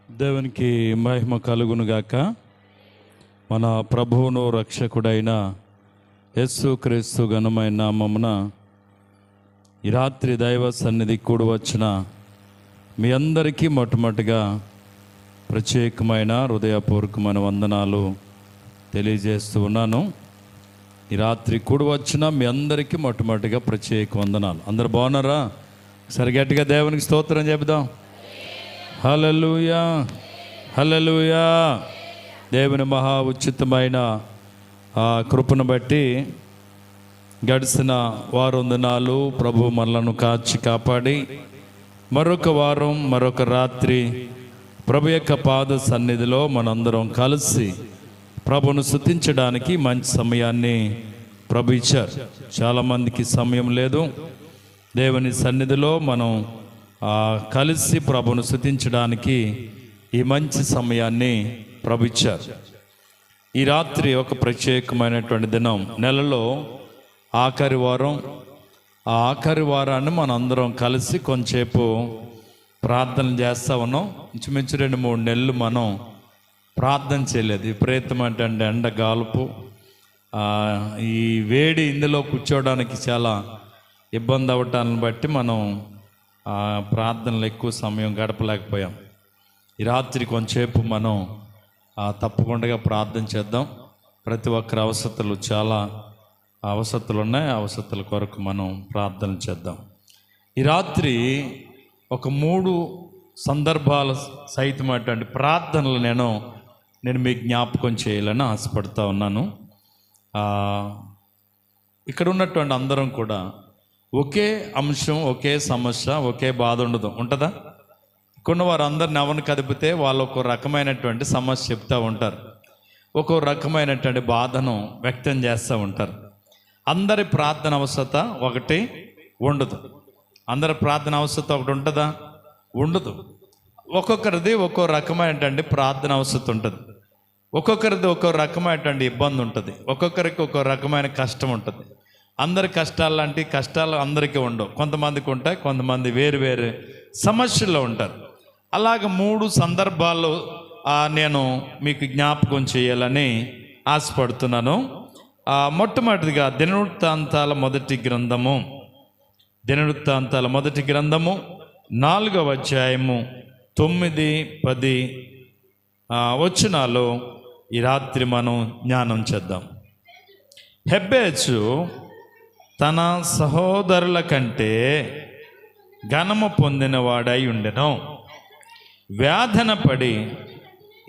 దేవునికి మహిమ కలుగునుగాక. మన ప్రభువును రక్షకుడైన యేసుక్రీస్తు ఘనమైన నామమున ఈ రాత్రి దైవ సన్నిధి కూడి వచ్చిన మీ అందరికీ మొట్టమొదటిగా ప్రత్యేకమైన హృదయపూర్వకమైన వందనాలు తెలియజేస్తూ ఉన్నాను. ఈ రాత్రి కూడి వచ్చిన మీ అందరికీ మొట్టమొదటిగా ప్రత్యేక వందనాలు. అందరు బాగున్నారా? సరి గట్టిగా దేవునికి స్తోత్రం చెబుదాం. హల్లెలూయా, హల్లెలూయా. దేవుని మహా ఉచితమైన కృపను బట్టి గడిచిన వారం దినాలు ప్రభు మనలను కాచి కాపాడి మరొక వారం మరొక రాత్రి ప్రభు యొక్క పాద సన్నిధిలో మనందరం కలిసి ప్రభును స్తుతించడానికి మంచి సమయాన్ని ప్రభు ఇచ్చారు. చాలామందికి సమయం లేదు. దేవుని సన్నిధిలో మనం కలిసి ప్రభును స్తుతించడానికి ఈ మంచి సమయాన్ని ప్రభు ఇచ్చారు. ఈ రాత్రి ఒక ప్రత్యేకమైనటువంటి దినం. నెలలో ఆఖరి వారం. ఆ ఆఖరి వారాన్ని మనం అందరం కలిసి కొంచెంసేపు ప్రార్థన చేస్తూ ఉన్నాం. ఇంచుమించు 2-3 నెలలు మనం ప్రార్థన చేయలేదు. విపరీతమైన ఎండ గాలుపు, ఈ వేడి, ఇందులో కూర్చోవడానికి చాలా ఇబ్బంది అవ్వటాన్ని బట్టి మనం ప్రార్థనలు ఎక్కువ సమయం గడపలేకపోయాం. ఈ రాత్రి కొంచెంసేపు మనం తప్పకుండా ప్రార్థన చేద్దాం. ప్రతి ఒక్కరి అవసరతలు, చాలా అవసరతలు ఉన్నాయి. అవసరతల కొరకు మనం ప్రార్థన చేద్దాం. ఈ రాత్రి ఒక 3 సందర్భాల సహితమైనటువంటి ప్రార్థనలు నేను మీకు జ్ఞాపకం చేయాలని ఆశపడుతూ ఉన్నాను. ఇక్కడ ఉన్నటువంటి అందరం కూడా ఒకే అంశం, ఒకే సమస్య, ఒకే బాధ ఉంటుందా? కొన్ని వారు అందరిని ఎవరిని కదిపితే వాళ్ళు ఒక రకమైనటువంటి సమస్య చెప్తూ ఉంటారు, ఒక్కో రకమైనటువంటి బాధను వ్యక్తం చేస్తూ ఉంటారు. అందరి ప్రార్థన అవసరత ఒకటి ఉండదు. అందరి ప్రార్థన అవసరత ఒకటి ఉంటుందా? ఉండదు. ఒక్కొక్కరిది ఒక్కో రకమైనటువంటి ప్రార్థన అవసరత ఉంటుంది. ఒక్కొక్కరిది ఒక్కో రకమైనటువంటి ఇబ్బంది ఉంటుంది. ఒక్కొక్కరికి ఒక్కో రకమైన కష్టం ఉంటుంది. అందరి కష్టాలు లాంటి కష్టాలు అందరికీ ఉండవు. కొంతమందికి ఉంటాయి, కొంతమంది వేరు వేరు సమస్యల్లో ఉంటారు. అలాగ 3 సందర్భాలు నేను మీకు జ్ఞాపకం చేయాలని ఆశపడుతున్నాను. మొట్టమొదటిగా దినవృత్తాంతాల మొదటి గ్రంథము 4వ అధ్యాయము 9-10 వచనాలు ఈ రాత్రి మనం జ్ఞానం చేద్దాం. హెబెజు తన సహోదరుల కంటే ఘనము పొందినవాడై ఉండెను. వ్యాధన పడి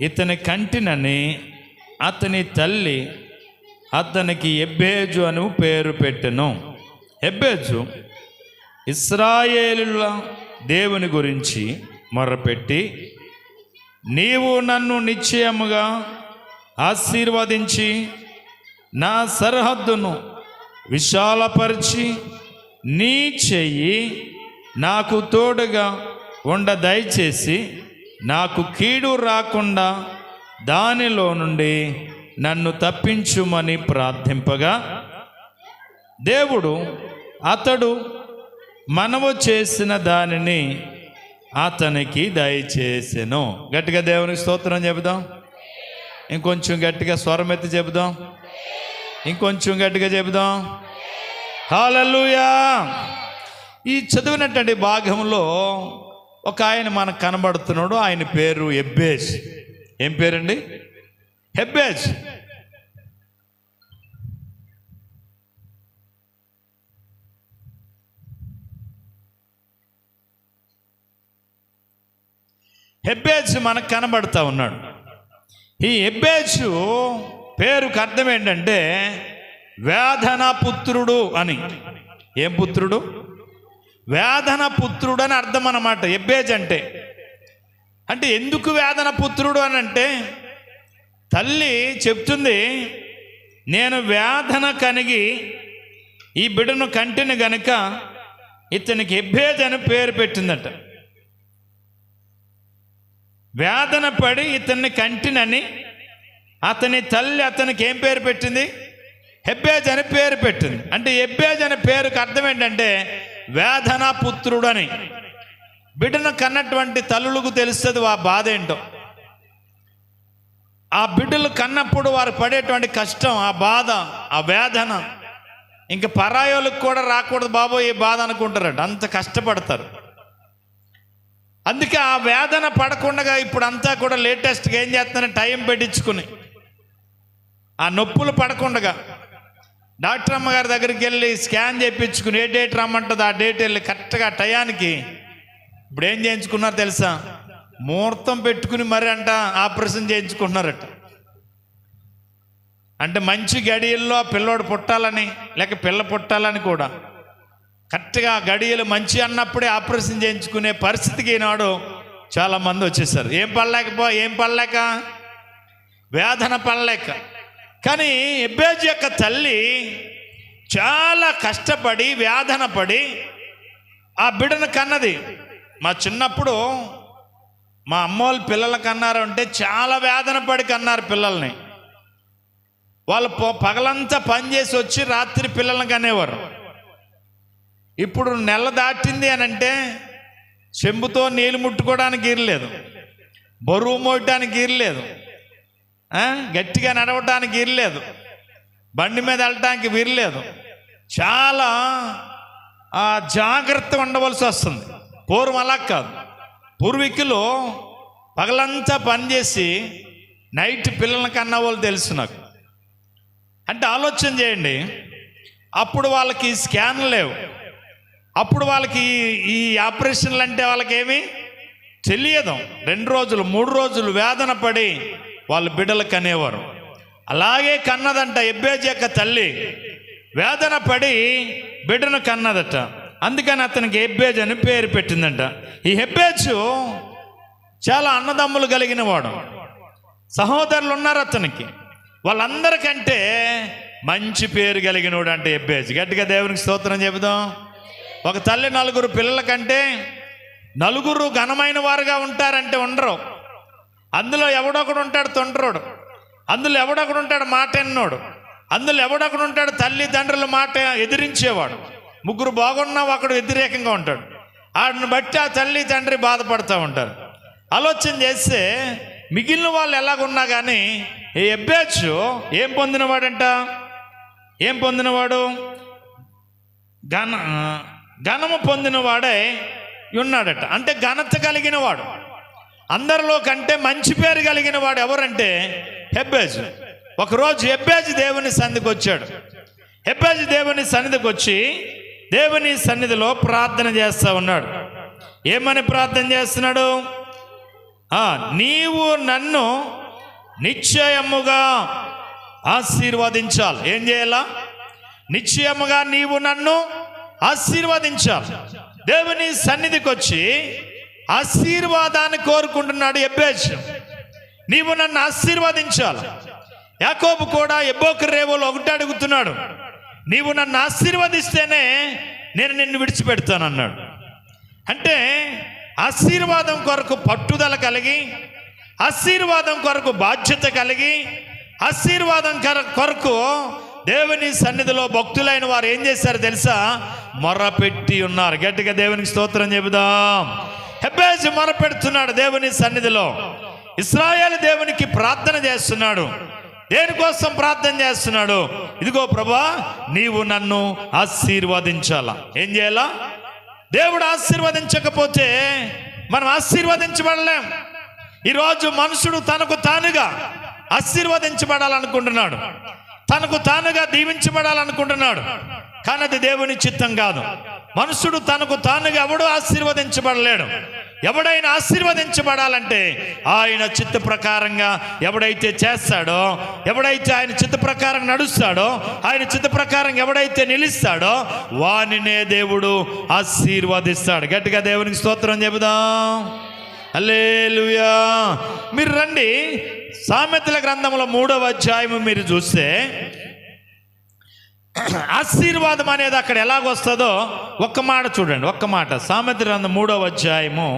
ఇతని కంటినని అతని తల్లి అతనికి ఎబ్బేజు అని పేరు పెట్టెను. ఎబ్బేజు ఇశ్రాయేలుల దేవుని గురించి మొర్రపెట్టి, నీవు నన్ను నిశ్చయముగా ఆశీర్వదించి నా సరిహద్దును విశాలపరిచి నీ చెయ్యి నాకు తోడుగా ఉండ దయచేసి నాకు కీడు రాకుండా దానిలో నుండి నన్ను తప్పించుమని ప్రార్థింపగా, దేవుడు అతడు మనము చేసిన దానిని అతనికి దయచేసెను. గట్టిగా దేవునికి స్తోత్రం చెబుదాం. ఇంకొంచెం గట్టిగా స్వరమెత్తి చెబుదాం. ఇంకొంచెం గట్టిగా చెబుదాం. హల్లెలూయా. ఈ చదివినటువంటి భాగంలో ఒక ఆయన మనకు కనబడుతున్నాడు. ఆయన పేరు ఎబ్బేజ్. ఏం పేరండి? హెబెజ్. హెబెజ్ మనకు కనబడుతూ ఉన్నాడు. ఈ హెబెజు పేరుకు అర్థం ఏంటంటే వేదన పుత్రుడు అని. ఏం పుత్రుడు? వేదన పుత్రుడు అని అర్థం అన్నమాట. ఎబ్బేజ్ అంటే ఎందుకు వేదన పుత్రుడు అని అంటే, తల్లి చెప్తుంది, నేను వేదన కనిగి ఈ బిడ్డను కంటిని గనుక ఇతనికి ఎబ్బేజ్ అని పేరు పెట్టిందట. వేదన పడి ఇతన్ని కంటినని అతని తల్లి అతనికి ఏం పేరు పెట్టింది? హెబెజ్ అని పేరు పెట్టింది. అంటే ఎబ్బేజ్ అనే పేరుకు అర్థం ఏంటంటే వేదన పుత్రుడని. బిడ్డను కన్నటువంటి తల్లులకు తెలుస్తుంది ఆ బాధ ఏంటో. ఆ బిడ్డలు కన్నప్పుడు వారు పడేటువంటి కష్టం, ఆ బాధ, ఆ వేదన ఇంక పరాయోళ్ళకి కూడా రాకూడదు బాబో ఈ బాధ అనుకుంటారట, అంత కష్టపడతారు. అందుకే ఆ వేదన పడకుండా ఇప్పుడు అంతా కూడా లేటెస్ట్గా ఏం చేస్తున్నారని టైం పెట్టించుకుని ఆ నొప్పులు పడకుండా డాక్టర్ అమ్మగారి దగ్గరికి వెళ్ళి స్కాన్ చేయించుకుని ఏ డేట్ రమ్మంటుంది ఆ డేట్ వెళ్ళి కరెక్ట్గా టయానికి ఇప్పుడు ఏం చేయించుకున్నారు తెలుసా, ముహూర్తం పెట్టుకుని మరి అంట ఆపరేషన్ చేయించుకుంటున్నారట. అంటే మంచి గడియల్లో పిల్లోడు పుట్టాలని లేక పిల్ల పుట్టాలని కూడా కరెక్ట్గా గడియలు మంచి అన్నప్పుడే ఆపరేషన్ చేయించుకునే పరిస్థితికి ఈనాడు చాలామంది వచ్చేసారు. ఏం పడలేక వేదన పడలేక. కానీ ఎబ్బేజు యొక్క తల్లి చాలా కష్టపడి వేదన పడి ఆ బిడ్డను కన్నది. మా చిన్నప్పుడు మా అమ్మోళ్ళు పిల్లలు కన్నారు అంటే చాలా వేదన పడి కన్నారు పిల్లల్ని. వాళ్ళు పగలంతా పనిచేసి వచ్చి రాత్రి పిల్లల్ని కనేవారు. ఇప్పుడు నెల దాటింది అని అంటే చెంబుతో నీళ్ళు ముట్టుకోవడానికి ఇరలేదు, బరువు మోయటానికి ఇరలేదు, గట్టిగా నడవటానికి ఇరలేదు, బండి మీద వెళ్ళటానికి వీరలేదు. చాలా జాగ్రత్తగా ఉండవలసి వస్తుంది. పూర్వం అలా కాదు. పూర్వీకులు పగలంతా పనిచేసి నైట్ పిల్లల్ని కన్న వాళ్ళు తెలుసు నాకు. అంటే ఆలోచన చేయండి, అప్పుడు వాళ్ళకి స్కాన్లు లేవు, అప్పుడు వాళ్ళకి ఈ ఆపరేషన్లు అంటే వాళ్ళకి ఏమీ తెలియదు. 2 రోజులు 3 రోజులు వేదన పడి వాళ్ళు బిడ్డలు కనేవారు. అలాగే కన్నదంట ఎబ్బేజు యొక్క తల్లి, వేదన పడి బిడ్డను కన్నదట. అందుకని అతనికి ఎబ్బేజు అని పేరు పెట్టిందంట. ఈ ఎబ్బేజు చాలా అన్నదమ్ములు కలిగిన వాడు, సహోదరులు ఉన్నారు అతనికి. వాళ్ళందరికంటే మంచి పేరు కలిగినవాడు అంటే ఎబ్బేజు. గట్టిగా దేవునికి స్తోత్రం చెబుదాం. ఒక తల్లి 4 పిల్లల కంటే 4 ఘనమైన వారుగా ఉంటారంటే ఉండరు. అందులో ఎవడొకడు ఉంటాడు తొండరోడు, అందులో ఎవడొకడు ఉంటాడు మాట ఎన్నోడు, అందులో ఎవడొకడు ఉంటాడు తల్లిదండ్రుల మాట ఎదిరించేవాడు. 3 బాగున్నా ఒకడు వ్యతిరేకంగా ఉంటాడు. వాడిని బట్టి ఆ తల్లి తండ్రి బాధపడుతూ ఉంటారు. ఆలోచన చేస్తే మిగిలిన వాళ్ళు ఎలాగున్నా కానీ ఈ ఎబ్బేజు ఏం పొందినవాడంట, ఏం పొందినవాడు, ఘనము పొందినవాడే ఉన్నాడట. అంటే ఘనత కలిగిన వాడు, అందరిలో కంటే మంచి పేరు కలిగిన వాడు ఎవరంటే ఎబ్బేజు. ఒకరోజు ఎబ్బేజు దేవుని సన్నిధికి వచ్చాడు. ఎబ్బేజు దేవుని సన్నిధికి వచ్చి దేవుని సన్నిధిలో ప్రార్థన చేస్తూ ఉన్నాడు. ఏమని ప్రార్థన చేస్తున్నాడు, నీవు నన్ను నిశ్చయముగా ఆశీర్వదించాలి. ఏం చేయాలా, నిశ్చయముగా నీవు నన్ను ఆశీర్వదించాలి. దేవుని సన్నిధికి వచ్చి ఆశీర్వాదాన్ని కోరుకుంటున్నాడు ఎబ్బేజు. నీవు నన్ను ఆశీర్వదించాలి. యాకోబు కూడా ఎబ్బోకరేవులో ఒకటి అడుగుతున్నాడు, నీవు నన్ను ఆశీర్వదిస్తేనే నేను నిన్ను విడిచిపెడతానన్నాడు. అంటే ఆశీర్వాదం కొరకు పట్టుదల కలిగి, ఆశీర్వాదం కొరకు బాధ్యత కలిగి, ఆశీర్వాదం కొరకు దేవుని సన్నిధిలో భక్తులైన వారు ఏం చేశారు తెలుసా, మొరపెట్టి ఉన్నారు. గట్టిగా దేవునికి స్తోత్రం చెబుదాం. ఎబ్బేజు మొరపెడుతున్నాడు దేవుని సన్నిధిలో. ఇశ్రాయేలు దేవునికి ప్రార్థన చేస్తున్నాడు. దేనికోసం ప్రార్థన చేస్తున్నాడు, ఇదిగో ప్రభా నీవు నన్ను ఆశీర్వదించాలా. ఏం చేయాలా, దేవుడు ఆశీర్వదించకపోతే మనం ఆశీర్వదించబడలేం. ఈరోజు మనుషుడు తనకు తానుగా ఆశీర్వదించబడాలనుకుంటున్నాడు, తనకు తానుగా దీవించబడాలనుకుంటున్నాడు. కానీ అది దేవుని చిత్తం కాదు. మనుషుడు తనకు తానుగా ఎవడు ఆశీర్వదించబడలేడు. ఎవడైనా ఆశీర్వదించబడాలంటే ఆయన చిత్త ప్రకారంగా ఎవడైతే చేస్తాడో, ఎవడైతే ఆయన చిత్త ప్రకారం నడుస్తాడో, ఆయన చిత్త ప్రకారం ఎవడైతే నిలుస్తాడో వానినే దేవుడు ఆశీర్వదిస్తాడు. గట్టిగా దేవునికి స్తోత్రం చెబుదాం. హల్లెలూయా. మీరు రండి, సామెతల గ్రంథంలో 3వ అధ్యాయము మీరు చూస్తే ఆశీర్వాదం అనేది అక్కడ ఎలాగొస్తుందో ఒక్క మాట చూడండి, ఒక్క మాట. సామెతల గ్రంథం 3వ అధ్యాయము,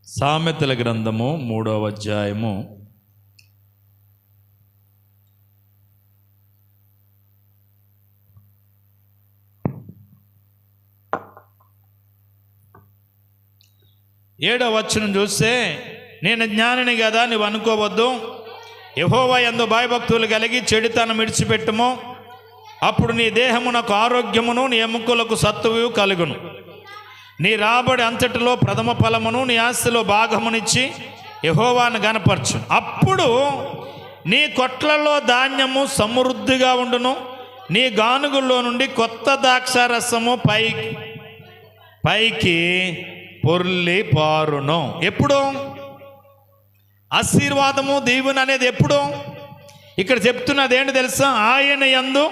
సామెతల గ్రంథము 3వ అధ్యాయము 1 7వ వచనం చూస్తే, నేను జ్ఞానిని కదా నువ్వు అనుకోవద్దు, యెహోవా యందు భయభక్తులు కలిగి చెడుతనం విడిచిపెట్టుము, అప్పుడు నీ దేహమునకు ఆరోగ్యమును నీ ఎముకలకు సత్తువు కలుగును. నీ రాబడి అంతటిలో ప్రథమ ఫలమును నీ ఆస్తిలో భాగమునిచ్చి యెహోవాను గనపరచు. అప్పుడు నీ కొట్లలో ధాన్యము సమృద్ధిగా ఉండును, నీ గానుగుల్లో నుండి కొత్త ద్రాక్షారసము పైకి పొర్లి పారును. ఎప్పుడు ఆశీర్వాదము దీవెన అనేది? ఎప్పుడు? ఇక్కడ చెప్తున్నది ఏంటి తెలుసా? ఆయన యందు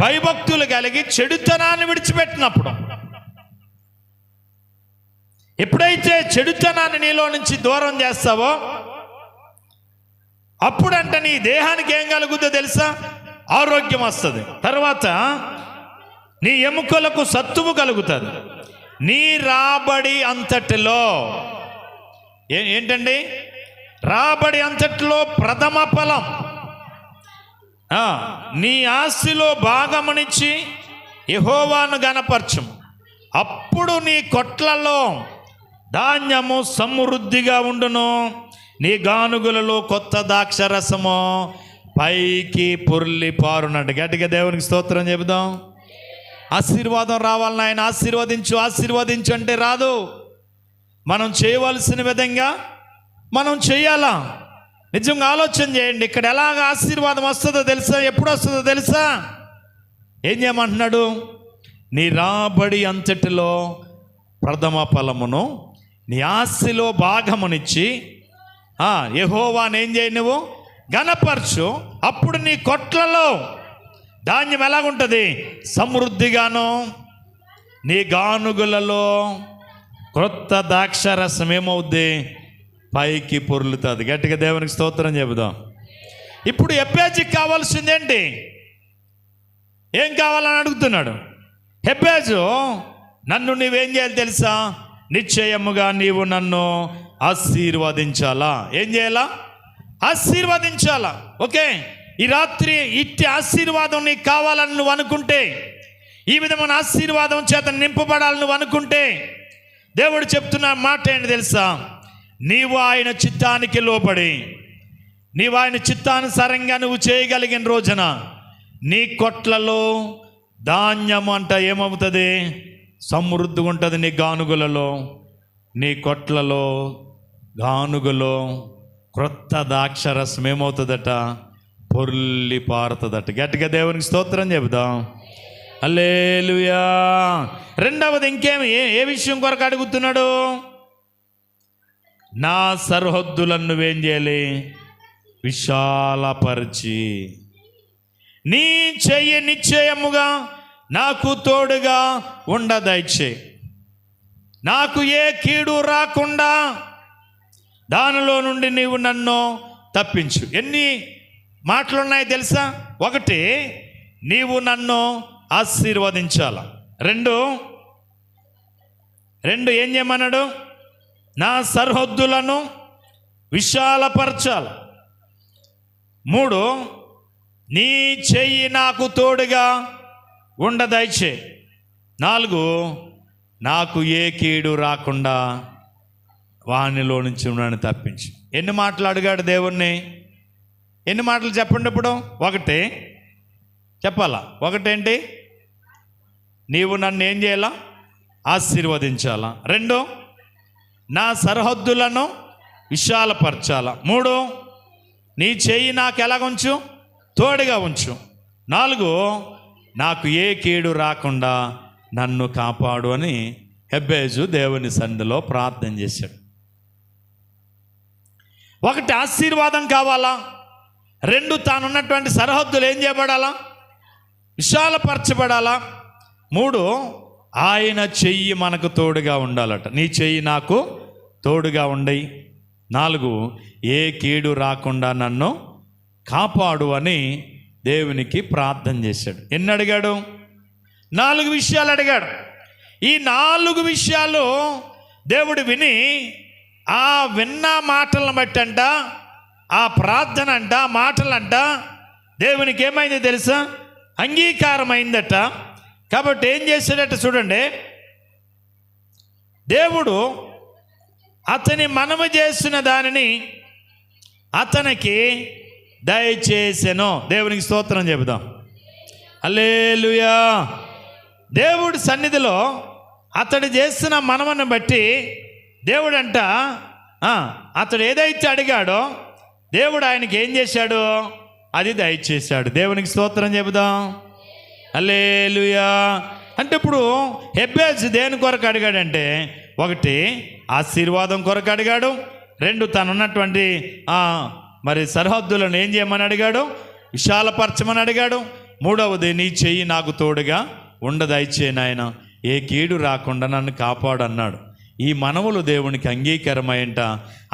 భయభక్తులు కలిగి చెడుతనాన్ని విడిచిపెట్టినప్పుడు. ఎప్పుడైతే చెడుతనాన్ని నీలో నుంచి దూరం చేస్తావో అప్పుడంటే నీ దేహానికి ఏం కలుగుద్దో తెలుసా? ఆరోగ్యం వస్తుంది. తర్వాత నీ ఎముకలకు సత్తువు కలుగుతుంది. నీ రాబడి అంతటిలో ఏంటండి? రాబడి అంతటిలో ప్రథమ ఫలం, నీ ఆస్తిలో భాగమునిచ్చి యెహోవాను గనపరచుము. అప్పుడు నీ కొట్లలో ధాన్యము సమృద్ధిగా ఉండును, నీ గానుగులలో కొత్త ద్రాక్షరసము పైకి పొర్లి పారునట్టు. గట్టిగా దేవునికి స్తోత్రం చెబుదాం. ఆశీర్వాదం రావాలని ఆయన ఆశీర్వదించు అంటే రాదు. మనం చేయవలసిన విధంగా మనం చేయాలా? నిజంగా ఆలోచన చేయండి. ఇక్కడ ఎలాగ ఆశీర్వాదం వస్తుందో తెలుసా? ఎప్పుడు వస్తుందో తెలుసా? ఏం చేయమంటున్నాడు? నీ రాబడి అంతటిలో ప్రథమ ఫలమును నీ ఆస్తిలో భాగమునిచ్చి యెహోవాను ఏం చేయి? నువ్వు గనపరచు. అప్పుడు నీ కొట్లలో ధాన్యం ఎలాగుంటుంది? సమృద్ధిగాను, నీ గానుగులలో క్రొత్త ద్రాక్షరసం ఏమవుద్ది? పైకి పొర్లుతుంది. గట్టిగా దేవునికి స్తోత్రం చెబుదాం. ఇప్పుడు హెబ్బేజుకి కావాల్సిందేంటి? ఏం కావాలని అడుగుతున్నాడు. హెబ్బేజు, నన్ను నువ్వేం చేయాలి తెలుసా? నిశ్చయముగా నీవు నన్ను ఆశీర్వదించాలా. ఏం చేయాలా? ఆశీర్వదించాలా. ఓకే, ఈ రాత్రి ఇట్టి ఆశీర్వాదం నీకు కావాలని నువ్వు అనుకుంటే, ఈ విధమైన ఆశీర్వాదం చేత నింపబడాలని నువ్వు అనుకుంటే, దేవుడు చెప్తున్న మాట ఏంటి తెలుసా? నీవు ఆయన చిత్తానికి లోబడి, నీవు ఆయన చిత్తానుసారంగా నువ్వు చేయగలిగిన రోజున నీ కొట్లలో ధాన్యం అంట ఏమవుతుంది? సమృద్ధిగా ఉంటుంది. నీ గానుగులలో, నీ కొట్లలో గానుగులో క్రొత్త ద్రాక్షరసం ఏమవుతుందట? పొర్లి పారుతుందట. గట్టిగా దేవునికి స్తోత్రం చెబుదాం. హల్లెలూయా. రెండవది ఇంకేమి? ఏ విషయం కొరకు అడుగుతున్నాడు? నా సరిహద్దులను నువ్వేం చేయాలి? విశాలపరిచి నీ చెయ్యి నిశ్చయముగా నాకు తోడుగా ఉండదైచే, నాకు ఏ కీడు రాకుండా దానిలో నుండి నీవు నన్ను తప్పించు. ఎన్ని మాటలున్నాయి తెలుసా? ఒకటి, నీవు నన్ను ఆశీర్వదించాల. రెండు ఏం చేయమన్నాడు? నా సరిహద్దులను విశాలపరచాలి. 3, నీ చెయ్యి నాకు తోడుగా ఉండదైచే. 4, నాకు ఏ కీడు రాకుండా వానిలో నుంచి నన్ను తప్పించు. ఎన్ని మాటలు అడిగాడు దేవుణ్ణి? ఎన్ని మాటలు చెప్పండి ఇప్పుడు? ఒకటి చెప్పాలా? ఒకటేంటి? నీవు నన్ను ఏం చేయాలా? ఆశీర్వదించాలా. 2, నా సరిహద్దులను విశాలపరచాలా. 3, నీ చెయ్యి నాకు ఎలాగుంచు? తోడుగా ఉంచు. 4, నాకు ఏ కీడు రాకుండా నన్ను కాపాడు అని హెబ్బేజు దేవుని సన్నిధిలో ప్రార్థన చేశాడు. ఒకటి, ఆశీర్వాదం కావాలా. 2, తానున్నటువంటి సరిహద్దులు ఏం చేయబడాలా? విశాలపరచబడాలా. 3, ఆయన చెయ్యి మనకు తోడుగా ఉండాలట. నీ చెయ్యి నాకు తోడుగా ఉండయి. 4, ఏ కీడు రాకుండా నన్ను కాపాడు అని దేవునికి ప్రార్థన చేశాడు. ఎన్ని అడిగాడు? 4 విషయాలు అడిగాడు. ఈ 4 విషయాలు దేవుడు విని, ఆ విన్న మాటలను బట్టి అంట, ఆ ప్రార్థన అంట, మాటలంట దేవునికి ఏమైంది తెలుసా? అంగీకారం అయిందట. కాబట్టి ఏం చేశాడట చూడండి. దేవుడు అతని మనవి చేసిన దానిని అతనికి దయచేసెను. దేవునికి స్తోత్రం చెబుదాం. హల్లెలూయా. దేవుడి సన్నిధిలో అతడు చేస్తున్న మనవని బట్టి దేవుడంట అతడు ఏదైతే అడిగాడో దేవుడు ఆయనకి ఏం చేశాడో అది దయచేశాడు. దేవునికి స్తోత్రం చెబుదాం. హల్లెలూయా. అంటే ఇప్పుడు హెబెజ్ దేని కొరకు అడిగాడంటే, ఒకటి ఆశీర్వాదం కొరకు అడిగాడు, రెండు తనున్నటువంటి మరి సరిహద్దులను ఏం చేయమని అడిగాడు, విశాలపరచమని అడిగాడు, మూడవది నీ చెయ్యి నాకు తోడుగా ఉండదయచే నాయన, ఏ కీడు రాకుండా నన్ను కాపాడు అన్నాడు. ఈ మనవులు దేవునికి అంగీకారమైంట.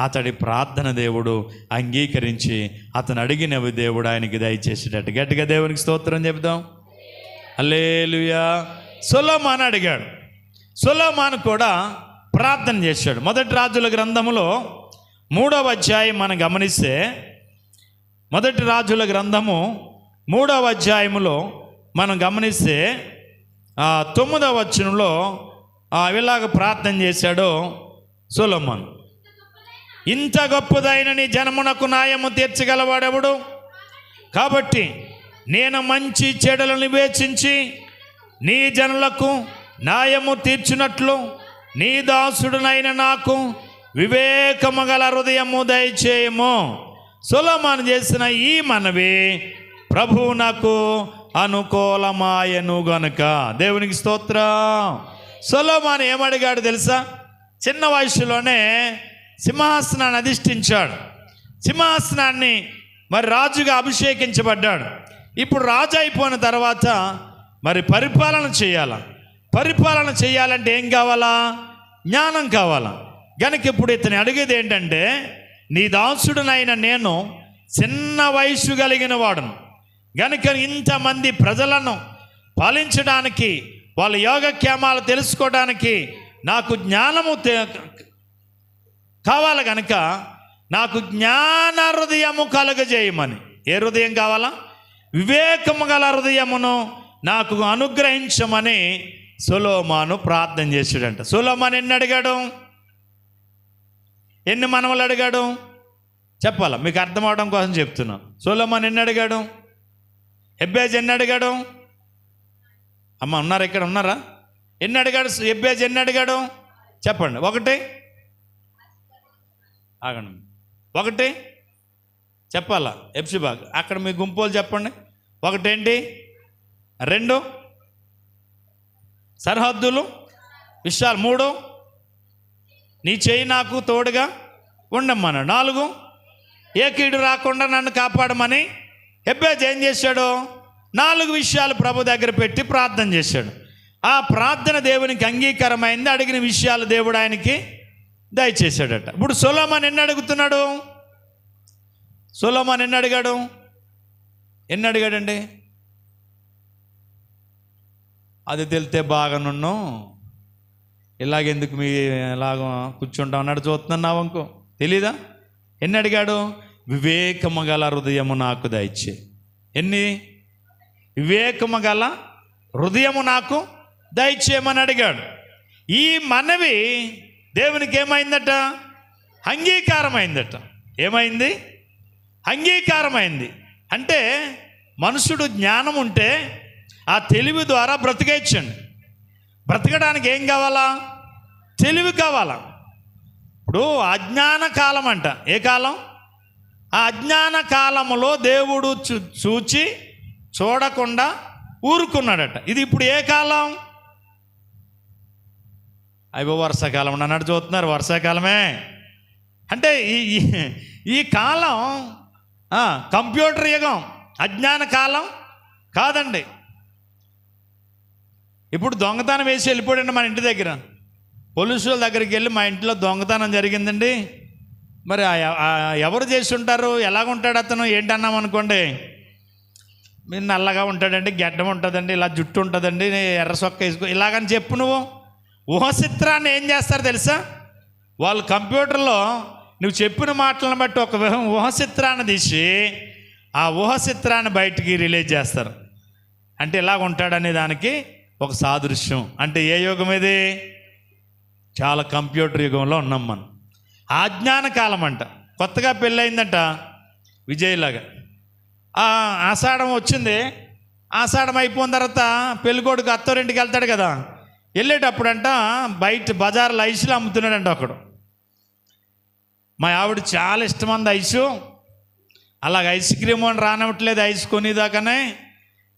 అతడి ప్రార్థన దేవుడు అంగీకరించి అతను అడిగినవి దేవుడు ఆయనకి దయచేసేటట్టు. గట్టిగా దేవునికి స్తోత్రం చెబుదాం. హల్లెలూయా. సొలొమోను అడిగాడు. సొలొమోను కూడా ప్రార్థన చేశాడు. మొదటి రాజుల గ్రంథములో 3వ అధ్యాయం మనం గమనిస్తే, మొదటి రాజుల గ్రంథము 3వ అధ్యాయములో మనం గమనిస్తే 9వ వచనంలో ఇలాగ ప్రార్థన చేశాడో సొలొమోను. ఇంత గొప్పదైన నీ జనమునకు న్యాయము తీర్చగలవాడెవడు? కాబట్టి నేను మంచి చెడులను వివేచించి నీ జనులకు న్యాయము తీర్చినట్లు నీ దాసుడునైన నాకు వివేకము గల హృదయము దయచేయము. సొలొమోను చేసిన ఈ మనవి ప్రభువు నాకు అనుకూలమాయను గనుక. దేవునికి స్తోత్రం. సొలొమోను ఏమడిగాడు తెలుసా? చిన్న వయసులోనే సింహాసనాన్ని అధిష్ఠించాడు. సింహాసనాన్ని మరి రాజుగా అభిషేకించబడ్డాడు. ఇప్పుడు రాజు అయిపోయిన తర్వాత మరి పరిపాలన చేయాలా. పరిపాలన చేయాలంటే ఏం కావాలా? జ్ఞానం కావాలా. గనుక ఇప్పుడు ఇతను అడిగేది ఏంటంటే, నీ దాసుడునైన నేను చిన్న వయసు కలిగిన వాడును గనుక ఇంతమంది ప్రజలను పాలించడానికి, వాళ్ళ యోగక్షేమాలు తెలుసుకోవడానికి నాకు జ్ఞానము కావాలి. కనుక నాకు జ్ఞాన హృదయము కలుగజేయమని. ఏ హృదయం కావాలా? వివేకము గల హృదయమును నాకు అనుగ్రహించమని సొలొమోను ప్రార్థన చేశాడంట. సొలొమోను ఎన్ని అడిగాడు? ఎన్ని మనవలు అడిగాడు? చెప్పాలా, మీకు అర్థం అవడం కోసం చెప్తున్నా. సొలొమోను ఎన్ని అడిగాడు? హెబెజ్ ఎన్ని అడిగాడు? అమ్మ ఉన్నారా? ఇక్కడ ఉన్నారా? ఎన్ని అడిగాడు హెబెజ్? ఎన్ని అడిగాడు చెప్పండి. ఒకటి ఆగండి. ఒకటి చెప్పాలా? ఎప్సిబాగ్ అక్కడ మీ గుంపులు చెప్పండి. ఒకటేంటి? రెండు సరిహద్దులు విషయాలు. మూడు నీ చెయ్యి నాకు తోడుగా ఉండమ్మన్నాడు. 4 ఏ కీడు రాకుండా నన్ను కాపాడమని హెబెజ్ ఏం చేశాడు? 4 విషయాలు ప్రభు దగ్గర పెట్టి ప్రార్థన చేశాడు. ఆ ప్రార్థన దేవునికి అంగీకారమైంది. అడిగిన విషయాలు దేవుడు ఆయనకి దయచేశాడట. ఇప్పుడు సొలొమోను ఎన్ని అడుగుతున్నాడు? సొలొమోను ఎన్ని అడిగాడు? ఎన్ని అడిగాడండి? అది తెలితే బాగానున్ను, ఇలాగెందుకు మీ ఇలాగ కూర్చుంటాం అన్నాడు. చూస్తున్నావు అనుకో, తెలీదా? ఎన్ని అడిగాడు? వివేకము గల హృదయము నాకు దయచే. ఎన్ని? వివేకము గల హృదయము నాకు దయచేయమని అడిగాడు. ఈ మనవి దేవునికి ఏమైందట? అంగీకారమైందట. ఏమైంది? అంగీకారమైంది. అంటే మనుషుడు జ్ఞానం ఉంటే ఆ తెలివి ద్వారా బ్రతికేయచ్చండి. బ్రతకడానికి ఏం కావాలా? తెలివి కావాలా. ఇప్పుడు అజ్ఞాన కాలం అంట. ఏ కాలం? ఆ అజ్ఞాన కాలములో దేవుడు చూచి చూడకుండా ఊరుకున్నాడట. ఇది ఇప్పుడు ఏ కాలం? అయ్యో వర్షాకాలం అన్నాడు. చూస్తున్నారు, వర్షాకాలమే. అంటే ఈ కాలం కంప్యూటర్ యుగం, అజ్ఞాన కాలం కాదండి. ఇప్పుడు దొంగతనం వేసి వెళ్ళిపోయాడండి మన ఇంటి దగ్గర. పోలీసుల దగ్గరికి వెళ్ళి మా ఇంట్లో దొంగతనం జరిగిందండి, మరి ఎవరు చేసి ఉంటారు, ఎలాగుంటాడు అతను ఏంటన్నాం అనుకోండి, మీరు నల్లగా ఉంటాడండి, గెడ్డం ఉంటుందండి, ఇలా జుట్టు ఉంటుందండి, ఎర్ర సొక్క వేసుకో ఇలాగని చెప్పు. నువ్వు ఊహచిత్రాన్ని ఏం చేస్తారు తెలుసా? వాళ్ళు కంప్యూటర్లో నువ్వు చెప్పిన మాటలను బట్టి ఒక ఊహచిత్రాన్ని తీసి ఆ ఊహచిత్రాన్ని బయటికి రిలీజ్ చేస్తారు. అంటే ఇలాగ ఉంటాడనే దానికి ఒక సాదృశ్యం. అంటే ఏ యుగం ఇది? చాలా కంప్యూటర్ యుగంలో ఉన్నాం మనం. ఆజ్ఞాన కాలం అంట. కొత్తగా పెళ్ళయిందంట విజయ్లాగా. ఆషాఢం వచ్చింది. ఆషాఢం అయిపోయిన తర్వాత పెళ్ళికొడుకు అత్తోరింటికి వెళ్తాడు కదా, వెళ్ళేటప్పుడంట బయట బజార్లో ఐసులు అమ్ముతున్నాడంట ఒకడు. మా ఆవిడ చాలా ఇష్టమంది ఐసు, అలాగ ఐస్ క్రీమ్ అని రానవట్లేదు ఐస్ కొనేదాకానే,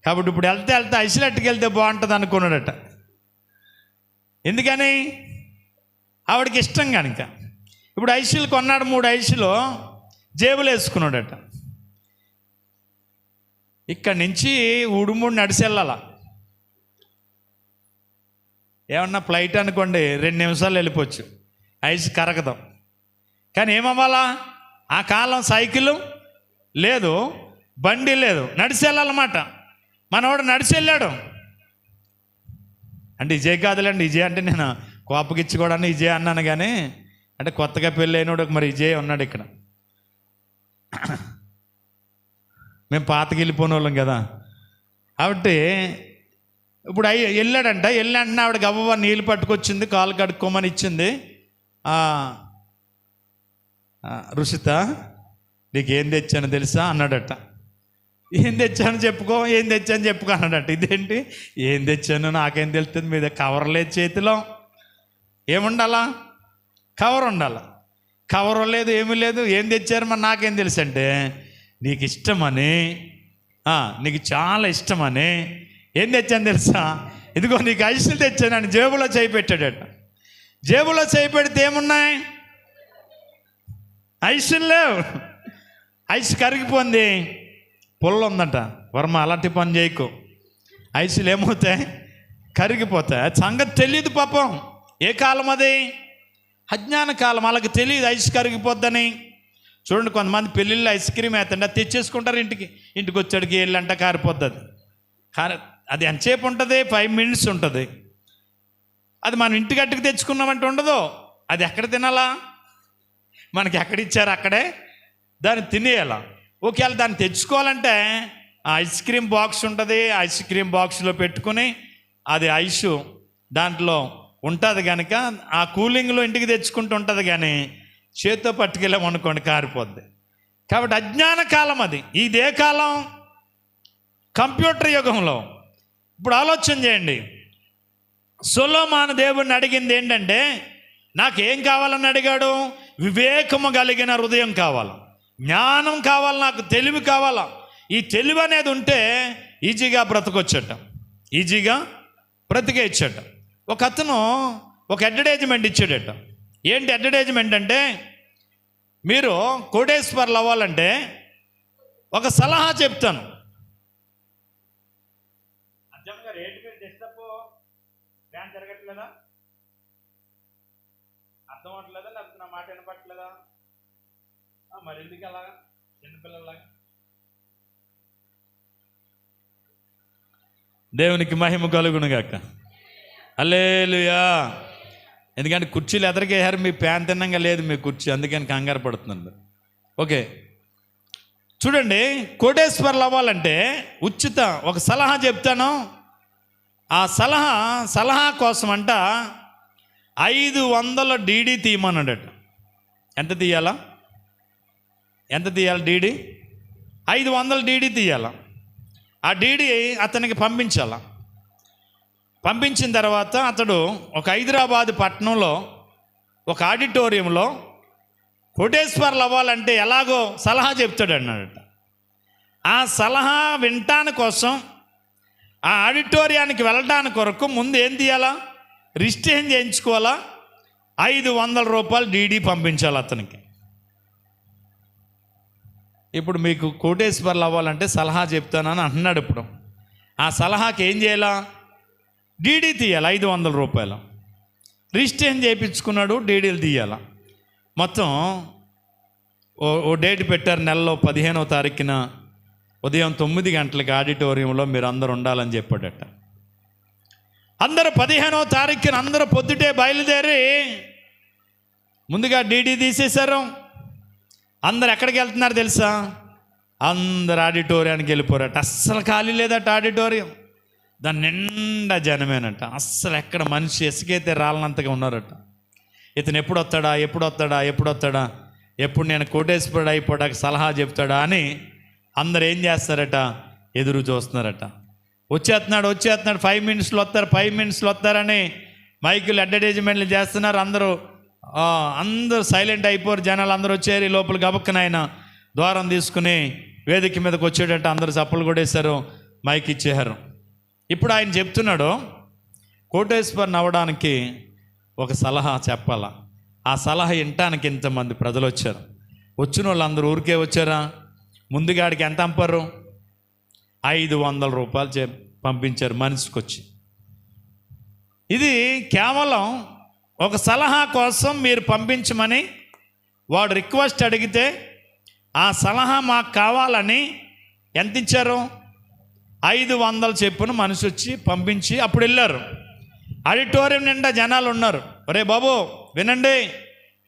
కాబట్టి ఇప్పుడు వెళ్తే ఐసులు అట్టుకెళ్తే బాగుంటుంది అనుకున్నాడట. ఎందుకని? ఆవిడకి ఇష్టం కనుక. ఇప్పుడు ఐసులు కొన్నాడు, 3 ఐసులు జేబులు వేసుకున్నాడట. ఇక్కడి నుంచి ఉడుముడు నడిచి వెళ్ళాల. ఏమన్నా ఫ్లైట్ అనుకోండి 2 నిమిషాలు వెళ్ళిపోవచ్చు, ఐస్ కరగదాం. కానీ ఏమవ్వాలా? ఆ కాలం సైకిల్ లేదు, బండి లేదు, నడిచి వెళ్ళాలన్నమాట. మనవాడు నడిచి వెళ్ళాడు. అంటే ఇజే కాదులేండి, ఇజే అంటే నేను కోపగిచ్చుకోవడానికి ఇజే అన్నాను, కానీ అంటే కొత్తగా పెళ్ళైనోడు మరి ఇజే ఉన్నాడు ఇక్కడ. మేము పాతకి వెళ్ళిపోయిన వాళ్ళం కదా. కాబట్టి ఇప్పుడు వెళ్ళాడంట. వెళ్ళంటే ఆవిడ గవ్వ నీళ్ళు పట్టుకొచ్చింది, కాలు కడుక్కోమని ఇచ్చింది. రుషిత నీకేం తెచ్చాను తెలుసా అన్నాడట. ఏం తెచ్చాను చెప్పుకో, ఏం తెచ్చాను చెప్పుకో అన్నాడట. ఇదేంటి ఏం తెచ్చాను నాకేం తెలుస్తుంది, మీద కవర్ లేదు చేతిలో, ఏముండాలా? కవర్ ఉండాలా. కవర్ లేదు, ఏమీ లేదు. ఏం తెచ్చారు మరి నాకేం తెలుసు అంటే, నీకు ఇష్టమని, నీకు చాలా ఇష్టమని ఏం తెచ్చాను తెలుసా, ఇదిగో నీకు ఐసులు తెచ్చాను అని జేబులో చేయి పెట్టాడట. జేబులో చేయి పెడితే ఏమున్నాయి? ఐసులు లేవు. ఐసు కరిగిపోయింది, పుల్ల ఉందంట. వర్మ అలాంటి పని చేయకు, ఐసులు ఏమవుతాయి? కరిగిపోతాయి. అది సంగతి తెలియదు పాపం. ఏ కాలం అది? అజ్ఞాన కాలం. వాళ్ళకి తెలియదు ఐసు కరిగిపోద్దని. చూడండి, కొంతమంది పెళ్ళిళ్ళు ఐస్ క్రీమ్ వేస్తుంటే అది తెచ్చేసుకుంటారు ఇంటికి వచ్చాడికి వెళ్ళంట కారిపోద్ది. అది ఎంతసేపు ఉంటుంది? 5 minutes ఉంటుంది. అది మనం ఇంటికి అట్టుకు తెచ్చుకున్నామంటే ఉండదు. అది ఎక్కడ తినాలా? మనకి ఎక్కడ ఇచ్చారు అక్కడే దాన్ని తినేయాల. ఒకవేళ దాన్ని తెచ్చుకోవాలంటే ఐస్ క్రీమ్ బాక్స్ ఉంటుంది, ఐస్ క్రీమ్ బాక్స్లో పెట్టుకుని అది ఐసు దాంట్లో ఉంటుంది కనుక ఆ కూలింగ్లో ఇంటికి తెచ్చుకుంటూ ఉంటుంది. కానీ చేత్తో పట్టుకెళ్ళామనుకోండి కారిపోద్ది. కాబట్టి అజ్ఞాన కాలం అది. ఇదే కాలం కంప్యూటర్ యుగంలో. ఇప్పుడు ఆలోచన చేయండి, సొలొమోను దేవుడిని అడిగింది ఏంటంటే, నాకేం కావాలని అడిగాడు? వివేకము కలిగిన హృదయం కావాలి, జ్ఞానం కావాలి, నాకు తెలివి కావాలా. ఈ తెలివి అనేది ఉంటే ఈజీగా బ్రతకొచ్చట, ఈజీగా బ్రతికేయచ్చట. ఒక అతను ఒక అడ్వర్టైజ్మెంట్ ఇచ్చాడట. ఏంటి అడ్వర్టైజ్మెంట్ అంటే, మీరు కోటేశ్వర్లు అవ్వాలంటే ఒక సలహా చెప్తాను. జరగట్లేదా? అర్థం అవట్లేదా? లేకపోతే నా మాట వినపట్లేదా? మరి ఎందుకు అలాగా చిన్నపిల్లలాగా? దేవునికి మహిమ కలుగునుగాక. హల్లెలూయా. ఎందుకంటే కుర్చీలు ఎదరికేసారు, మీ ప్యాన్ తిన్నంగా లేదు మీ కుర్చీ, అందుకని కంగారు పడుతున్నాను. ఓకే, చూడండి, కోటేశ్వర్లు అవ్వాలంటే ఉచిత ఒక సలహా చెప్తాను. ఆ సలహా కోసం అంట 500 DD తీయమన్నాడట. ఎంత తీయాలా? DD 500 DD తీయాలా. ఆ DD అతనికి పంపించాల. పంపించిన తర్వాత అతడు ఒక హైదరాబాద్ పట్టణంలో ఒక ఆడిటోరియంలో కోటేశ్వర్లు అవ్వాలంటే ఎలాగో సలహా చెప్తాడు అన్నాడట. ఆ సలహా వినటాని కోసం ఆ ఆడిటోరియానికి వెళ్ళడానికి కొరకు ముందు ఏం తీయాలా? రిజిస్ట్రేషన్ చేయించుకోవాలా. 500 రూపాయలు DD పంపించాలి అతనికి. ఇప్పుడు మీకు కోటేశ్వర్లు అవ్వాలంటే సలహా చెప్తానని అంటున్నాడు. ఇప్పుడు ఆ సలహాకి ఏం చేయాలా? DD తీయాలి 500 రూపాయలు. రిజిస్ట్రేషన్ చేయించుకున్నాడు, DDలు తీయాల. మొత్తం ఓ డేట్ పెట్టారు, నెలలో 15వ తారీఖున ఉదయం 9 గంటలకి ఆడిటోరియంలో మీరు అందరూ ఉండాలని చెప్పాడట. అందరూ 15వ తారీఖున అందరూ పొద్దుటే బయలుదేరి ముందుగా DD తీసేశారు. అందరు ఎక్కడికి వెళ్తున్నారు తెలుసా? అందరు ఆడిటోరియానికి వెళ్ళిపోరట. అస్సలు ఖాళీ లేదట ఆడిటోరియం, దాని నిండా జనమేనట. అస్సలు ఎక్కడ మనిషి ఎసుకైతే రాలనంతగా ఉన్నారట. ఇతను ఎప్పుడు వస్తాడా, ఎప్పుడు నేను కోటేశ్వరుడు అయిపోవడానికి సలహా చెప్తాడా అని అందరు ఏం చేస్తారట, ఎదురు చూస్తున్నారట. వచ్చేస్తున్నాడు 5 మినిట్స్లో వస్తారని మైకులు అడ్వర్టైజ్మెంట్లు చేస్తున్నారు. అందరూ సైలెంట్ అయిపోరు. జనాలు అందరూ వచ్చేరి లోపల గబక్కన ఆయన ద్వారం తీసుకుని వేదిక మీదకి వచ్చేటట్టు అందరూ చప్పలు కొట్టేశారు, మైక్ ఇచ్చేశారు. ఇప్పుడు ఆయన చెప్తున్నాడు, కోటేశ్వరుని అవ్వడానికి ఒక సలహా చెప్పాలా. ఆ సలహా వినటానికి ఇంతమంది ప్రజలు వచ్చారు. వచ్చిన వాళ్ళందరూ ఊరికే వచ్చారా? ముందుగాడికి ఎంత పంపారు? 500 రూపాయలు పంపించారు మనిషికి వచ్చి. ఇది కేవలం ఒక సలహా కోసం మీరు పంపించమని వాడు రిక్వెస్ట్ అడిగితే ఆ సలహా మాకు కావాలని ఎంత ఇచ్చారు? 500 చెప్పున మనిషి వచ్చి పంపించి అప్పుడు వెళ్ళారు. ఆడిటోరియం నిండా జనాలు ఉన్నారు. ఒరే బాబు వినండి,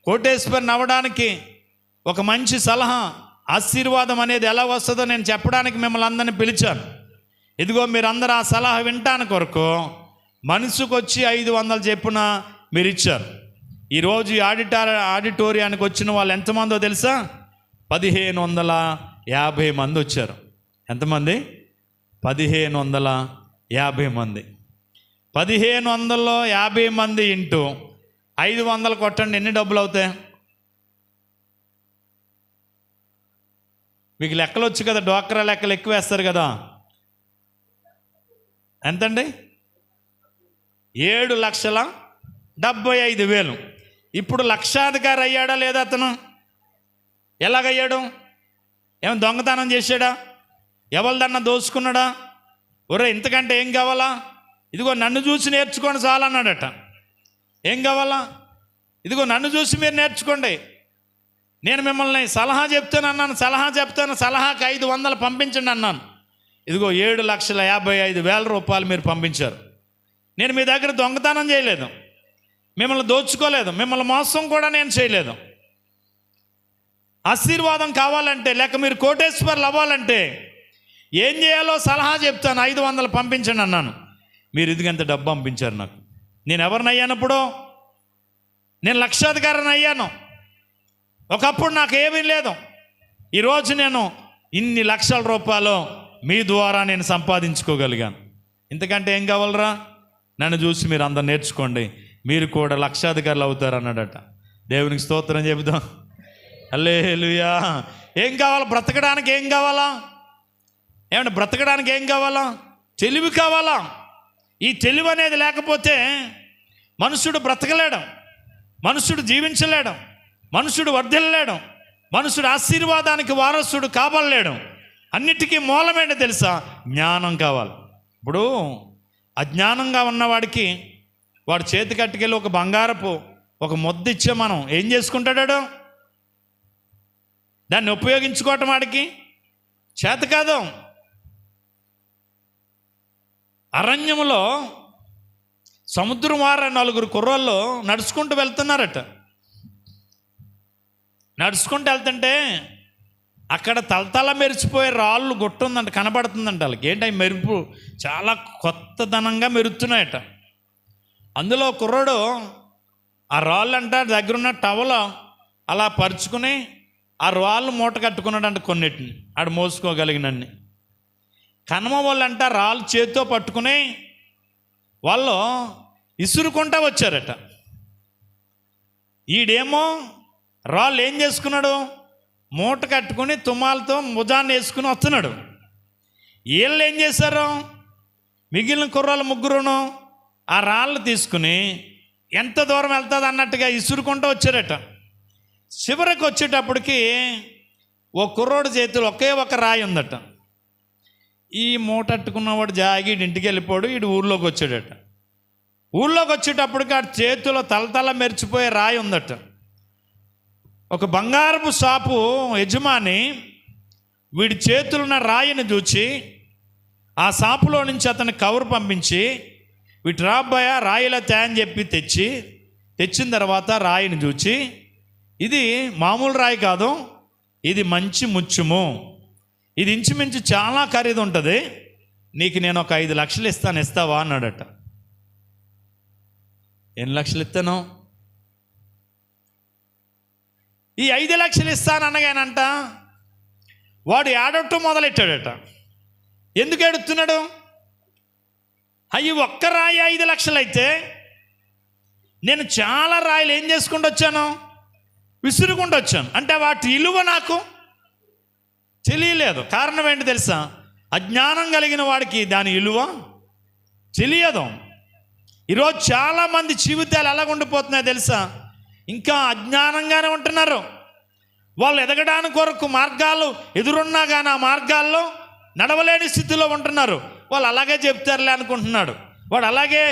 కోటేశ్వరుని అవ్వడానికి ఒక మంచి సలహా, ఆశీర్వాదం అనేది ఎలా వస్తుందో నేను చెప్పడానికి మిమ్మల్ని అందరినీ పిలిచాను. ఇదిగో మీరందరూ ఆ సలహా వినటానికి కొరకు మనిషికి వచ్చి 500 చెప్పున మీరు ఇచ్చారు. ఈరోజు ఈ ఆడిటోరియానికి వచ్చిన వాళ్ళు ఎంతమందో తెలుసా? 1550 మంది వచ్చారు. ఎంతమంది? 1550 మంది. 1550 మంది ఇంటూ 500 కొట్టండి, ఎన్ని డబ్బులు అవుతాయి? మీకు లెక్కలు వచ్చు కదా, డ్వాక్రా లెక్కలు ఎక్కువ వేస్తారు కదా. ఎంతండి? 7,75,000. ఇప్పుడు లక్షాధికారి అయ్యాడా లేదా అతను? ఎలాగయ్యాడు? ఏమో దొంగతనం చేశాడా? ఎవరిదన్నా దోచుకున్నాడా? ఒరే ఇంతకంటే ఏం కావాలా? ఇదిగో నన్ను చూసి నేర్చుకోండి చాలన్నాడట. ఏం కావాలా? ఇదిగో నన్ను చూసి మీరు నేర్చుకోండి. నేను మిమ్మల్ని సలహాకు 500 పంపించండి అన్నాను. ఇదిగో 7,55,000 రూపాయలు మీరు పంపించారు. నేను మీ దగ్గర దొంగతనం చేయలేదు, మిమ్మల్ని దోచుకోలేదు, మిమ్మల్ని మోసం కూడా నేను చేయలేదు. ఆశీర్వాదం కావాలంటే లేక మీరు కోటేశ్వర్లు అవ్వాలంటే ఏం చేయాలో సలహా చెప్తాను, 500 పంపించండి అన్నాను. మీరు ఇదిగంత డబ్బు పంపించారు నాకు. నేను ఎవరిని అయ్యానప్పుడు? నేను లక్షాధికారిని అయ్యాను. ఒకప్పుడు నాకు ఏమీ లేదు. ఈరోజు నేను ఇన్ని లక్షల రూపాయలు మీ ద్వారా నేను సంపాదించుకోగలిగాను. ఇంతకంటే ఏం కావాలరా? నన్ను చూసి మీరు అందరు నేర్చుకోండి, మీరు కూడా లక్షాధికారులు అవుతారు అన్నాడట. దేవునికి స్తోత్రం చెబుదాం. హల్లెలూయా. ఏం కావాలి? బ్రతకడానికి ఏం కావాలా? ఏమంటే బ్రతకడానికి ఏం కావాలా? తెలివి కావాలా? ఈ తెలివి అనేది లేకపోతే మనుషుడు బ్రతకలేడు, మనుషుడు జీవించలేడు, మనుషుడు వర్ధిల్లలేడు, మనుషుడు ఆశీర్వాదానికి వారసుడు కాబడలేడు. అన్నిటికీ మూలమేంటి తెలుసా? జ్ఞానం కావాలి. ఇప్పుడు అజ్ఞానంగా ఉన్నవాడికి వాడు చేతి కట్టుకెళ్ళి ఒక బంగారపు ఒక ముద్ద ఇచ్చే మనం ఏం చేసుకుంటాడు? దాన్ని ఉపయోగించుకోవటం వాడికి చేత కాదు. అరణ్యములో సముద్రం వార 4 కుర్రోళ్ళు నడుచుకుంటూ వెళ్తున్నారట. నడుచుకుంటూ వెళ్తుంటే అక్కడ తలతల మెరిచిపోయే రాళ్ళు గుట్ట ఉందంట, కనబడుతుందంట వాళ్ళకి. ఏంటి మెరుపు చాలా కొత్తదనంగా మెరుస్తున్నాయట. అందులో కుర్రోడు ఆ రాళ్ళు అంట దగ్గరున్న టవల అలా పరుచుకుని ఆ రాళ్ళు మూట కట్టుకున్నాడంట. కొన్నిటిని ఆడు మోసుకోగలిగినన్ని. కనమ వాళ్ళంట రాళ్ళు చేతితో పట్టుకుని వాళ్ళు ఇసురుకుంటా వచ్చారట. ఈడేమో రాళ్ళు ఏం చేసుకున్నాడు? మూట కట్టుకుని తుమ్మాలతో భుజాన్ని వేసుకుని వస్తున్నాడు. వీళ్ళు ఏం చేశారు? మిగిలిన కుర్రాళ్ళు ముగ్గురును ఆ రాళ్ళు తీసుకుని ఎంత దూరం వెళ్తుంది అన్నట్టుగా ఇసురుకుంటూ వచ్చారట. చివరికి వచ్చేటప్పటికి ఓ కుర్రోడు చేతులు ఒకే ఒక రాయి ఉందట. ఈ మూటట్టుకున్నవాడు జాగి ఇంటికి వెళ్ళిపోడు. వీడు ఊళ్ళోకి వచ్చాడట. ఊళ్ళోకి వచ్చేటప్పటికి ఆ చేతిలో తలతల మెరిచిపోయే రాయి ఉందట. ఒక బంగారపు షాపు యజమాని వీడి చేతులున్న రాయిని చూచి ఆ షాపులో నుంచి అతని కవర్ పంపించి వీటి రాబ్బాయ రాయిలా తేని చెప్పి తెచ్చిన తర్వాత రాయిని చూచి, ఇది మామూలు రాయి కాదు, ఇది మంచి ముత్యము, ఇది ఇంచుమించు చాలా ఖరీదు ఉంటుంది, నీకు నేను ఒక 5 లక్షలు ఇస్తాను, ఇస్తావా అన్నాడట. ఎన్ని లక్షలు ఇస్తాను? ఈ 5 లక్షలు ఇస్తాననగానంట వాడు ఏడవటం మొదలెట్టాడట. ఎందుకు ఏడుస్తున్నాడు? అయ్యి ఒక్క రాయి 5 లక్షలు అయితే నేను చాలా రాయిలు ఏం చేసుకుంటూ వచ్చాను, విసురుకుంటూ వచ్చాను. అంటే వాటి విలువ నాకు తెలియలేదు. కారణం ఏంటి తెలుసా? అజ్ఞానం కలిగిన వాడికి దాని విలువ తెలియదు. ఈరోజు చాలామంది జీవితాలు ఎలాగుండిపోతున్నాయో తెలుసా? ఇంకా అజ్ఞానంగానే ఉంటున్నారు. వాళ్ళు ఎదగడానికి కొరకు మార్గాలు ఎదురున్నా కానీ ఆ మార్గాల్లో నడవలేని స్థితిలో ఉంటున్నారు. వాళ్ళు అలాగే చెప్తారులే అనుకుంటున్నాడు, వాడు అలాగే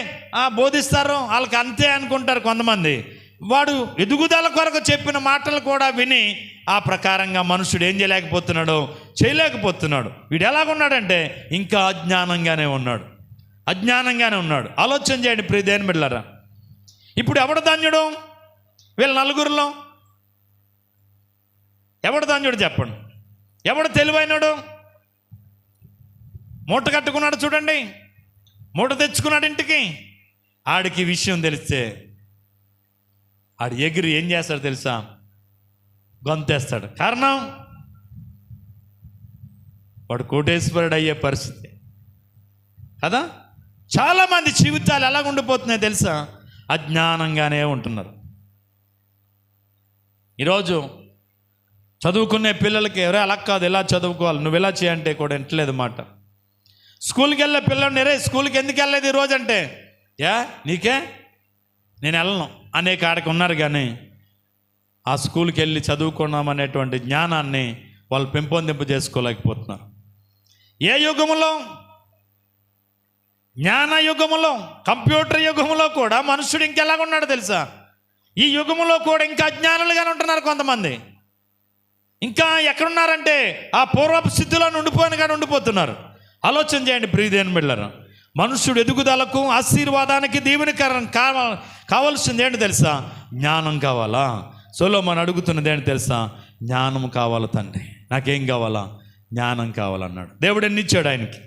బోధిస్తారు, వాళ్ళకి అంతే అనుకుంటారు కొంతమంది. వాడు ఎదుగుదల కొరకు చెప్పిన మాటలు కూడా విని ఆ ప్రకారంగా మనుషుడు ఏం చేయలేకపోతున్నాడు. వీడు ఎలాగున్నాడంటే ఇంకా అజ్ఞానంగానే ఉన్నాడు. ఆలోచన చేయండి ప్రియ దేవుని బిడ్డలారా. ఇప్పుడు ఎవడు ధన్యుడు? వీళ్ళ నలుగురిలో ఎవడు ధన్యుడు చెప్పండి? ఎవడు తెలివైనడు? మూట కట్టుకున్నాడు చూడండి, మూట తెచ్చుకున్నాడు ఇంటికి. ఆడికి విషయం తెలిస్తే ఆడు ఎగిరి ఏం చేస్తాడు తెలుసా? గొంతేస్తాడు. కారణం వాడు కోటేశ్వరుడు అయ్యే పరిస్థితి కదా. చాలామంది జీవితాలు ఎలా ఉండిపోతున్నాయో తెలుసా? అజ్ఞానంగానే ఉంటున్నారు. ఈరోజు చదువుకునే పిల్లలకి ఎవరే అలా కాదు, ఎలా చదువుకోవాలి, నువ్వు ఎలా చేయంటే కూడా ఎంటలేదు మాట. స్కూల్కి వెళ్ళే పిల్లల్ని రే స్కూల్కి ఎందుకు వెళ్ళలేదు ఈరోజు అంటే, నీకే నేను వెళ్ళను అనే కాడికి ఉన్నారు. కానీ ఆ స్కూల్కి వెళ్ళి చదువుకున్నామనేటువంటి జ్ఞానాన్ని వాళ్ళు పెంపొందింపు చేసుకోలేకపోతున్నారు. ఏ యుగములో? జ్ఞాన యుగములో, కంప్యూటర్ యుగములో కూడా మనుషుడు ఇంకెలాగున్నాడు తెలుసా? ఈ యుగములో కూడా ఇంకా అజ్ఞానులుగానే ఉంటున్నారు కొంతమంది. ఇంకా ఎక్కడున్నారంటే ఆ పూర్వపు స్థితిలో ఉండిపోతున్నారు. ఆలోచన చేయండి ప్రియ దేవుని బిడ్డలారా. మనుష్యుడు ఎదుగుదలకు, ఆశీర్వాదానికి, దీవెనకరం కావాల్సింది ఏంటి తెలుసా? జ్ఞానం కావాలా? సొలొమోను అడుగుతున్నది ఏంటి తెలుసా? జ్ఞానం కావాలా తండ్రి, నాకేం కావాలా? జ్ఞానం కావాలన్నాడు. దేవుడు ఎన్ని ఇచ్చాడు ఆయనకి?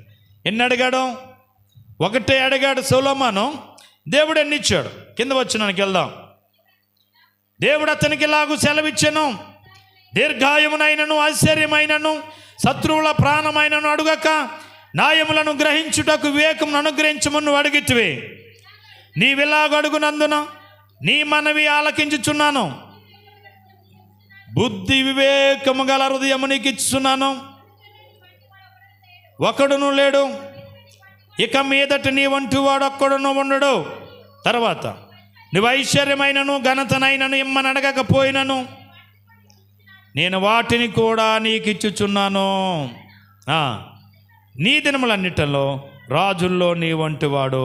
ఎన్ని అడిగాడు? ఒకటే అడిగాడు సొలొమోను. దేవుడు ఎన్ని ఇచ్చాడు? కింద వచ్చినానికి వెళ్దాం. దేవుడు అతనికి ఇలాగూ సెలవిచ్చెను, దీర్ఘాయువునైనను ఆశ్చర్యమైనను శత్రువుల ప్రాణమైనను అడుగక న్యాయములను గ్రహించుటకు వివేకమును అనుగ్రహించమని అడిగితివి. నీవిలాగ అడుగునందున నీ మనవి ఆలకించుచున్నాను. బుద్ధి వివేకము గల హృదయము నీకు ఇచ్చుచున్నాను. ఒకడును లేడు, ఇక మీదట నీ వంటి వాడు ఒక్కడును ఉండడు. తర్వాత నువ్వు ఐశ్వర్యమైనను ఘనతనైనను ఇమ్మని అడగకపోయినను నేను వాటిని కూడా నీకు ఇచ్చుచున్నాను. నీ దినములన్నిటిలో రాజుల్లో నీ వంటి వాడు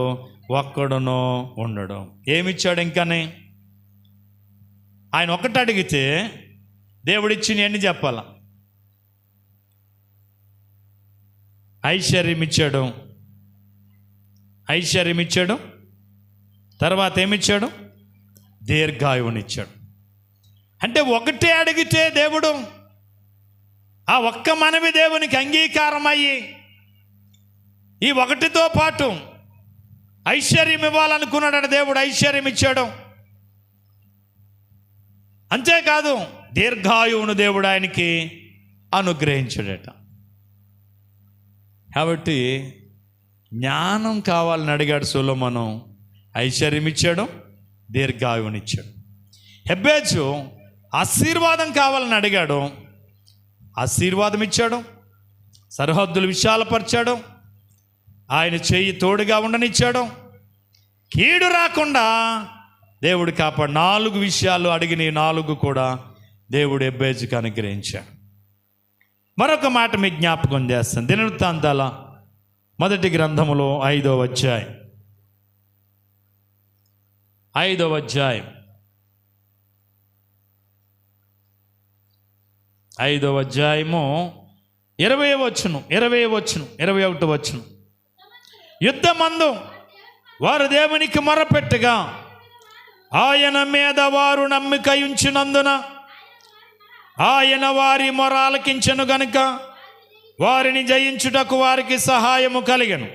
ఒక్కడునో ఉండడు. ఏమిచ్చాడు ఇంకానే? ఆయన ఒకటి అడిగితే దేవుడిచ్చిన ఎన్ని చెప్పాల? ఐశ్వర్యం ఇచ్చాడు. తర్వాత ఏమిచ్చాడు? దీర్ఘాయువునిచ్చాడు. అంటే ఒకటే అడిగితే దేవుడు ఆ ఒక్క మనవి దేవునికి అంగీకారం అయ్యి ఈ ఒకటితో పాటు ఐశ్వర్యం ఇవ్వాలనుకున్నాడు. దేవుడు ఐశ్వర్యం ఇచ్చాడు. అంతేకాదు దీర్ఘాయువును దేవుడు ఆయనకి అనుగ్రహించాడట. కాబట్టి జ్ఞానం కావాలని అడిగాడు సొలొమోను, ఐశ్వర్యం ఇచ్చాడు, దీర్ఘాయువునిచ్చాడు. హెబెజు ఆశీర్వాదం కావాలని అడిగాడు, ఆశీర్వాదం ఇచ్చాడు, సరిహద్దులు విశాలపరిచాడు, ఆయన చెయ్యి తోడుగా ఉండనిచ్చాడు, కీడు రాకుండా దేవుడు కాపాడు. 4 విషయాలు అడిగిన 4 కూడా దేవుడు హెబెజుకి అనుగ్రహించాడు. మరొక మాట మీకు జ్ఞాపకం చేస్తాను. దినవృత్తాంతాల మొదటి గ్రంథములో 5వ అధ్యాయం 5వ అధ్యాయం 5వ అధ్యాయము 20వ వచనం 21వ వచనం. యుద్ధమందు వారు దేవునికి మొరపెట్టగా ఆయన మీద వారు నమ్మిక ఉంచినందున ఆయన వారి మొర ఆలకించెను గనుక వారిని జయించుటకు వారికి సహాయము కలిగెను.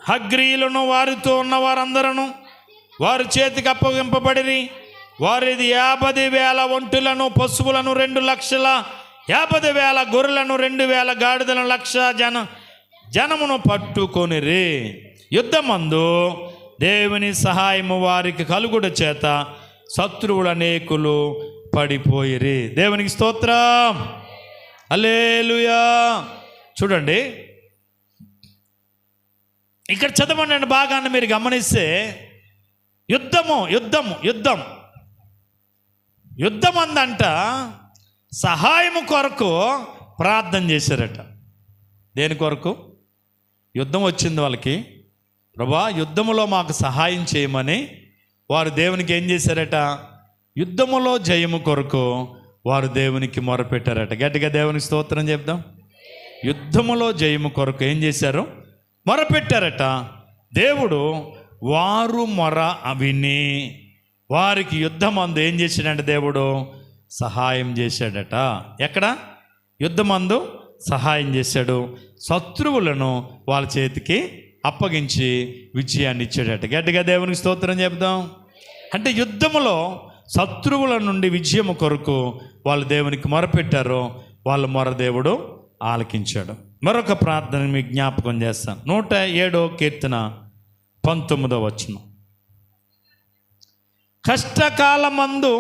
హగ్రీయులను వారితో ఉన్న వారందరూ వారి చేతికి అప్పగింపబడిరి. వారిది 50,000 ఒంటులను పశువులను 2,50,000 గొర్రెలను 2,000 గాడిదలను 1,00,000 జనమును పట్టుకొనిరి. యుద్ధమందు దేవుని సహాయము వారికి కలుగుట చేత శత్రువులు అనేకులు పడిపోయిరి. దేవునికి స్తోత్రం, హల్లెలూయా. చూడండి ఇక్కడ చదవండి భాగాన్ని మీరు గమనిస్తే, యుద్ధం అందంట సహాయము కొరకు ప్రార్థన చేశారట. దేని కొరకు? యుద్ధం వచ్చింది వాళ్ళకి. ప్రభా, యుద్ధములో మాకు సహాయం చేయమని వారు దేవునికి ఏం చేశారట? యుద్ధములో జయము కొరకు వారు దేవునికి మొరపెట్టారట. గట్టిగా దేవునికి స్తోత్రం చెప్దాం. యుద్ధములో జయము కొరకు ఏం చేశారు? మొరపెట్టారట. దేవుడు వారు మొర విని వారికి యుద్ధమందు ఏం చేశాడంటే దేవుడు సహాయం చేశాడట. ఎక్కడ? యుద్ధమందు సహాయం చేశాడు. శత్రువులను వాళ్ళ చేతికి అప్పగించి విజయాన్ని ఇచ్చాడట. గట్టిగా దేవునికి స్తోత్రం చెప్దాం. అంటే యుద్ధములో శత్రువుల నుండి విజయము కొరకు వాళ్ళు దేవునికి మొరపెట్టారు. వాళ్ళ మొర దేవుడు ఆలకించాడు. మరొక ప్రార్థన మీకు జ్ఞాపకం చేస్తాను. 107వ కీర్తన 19వ వచనం. కష్టకాలమందు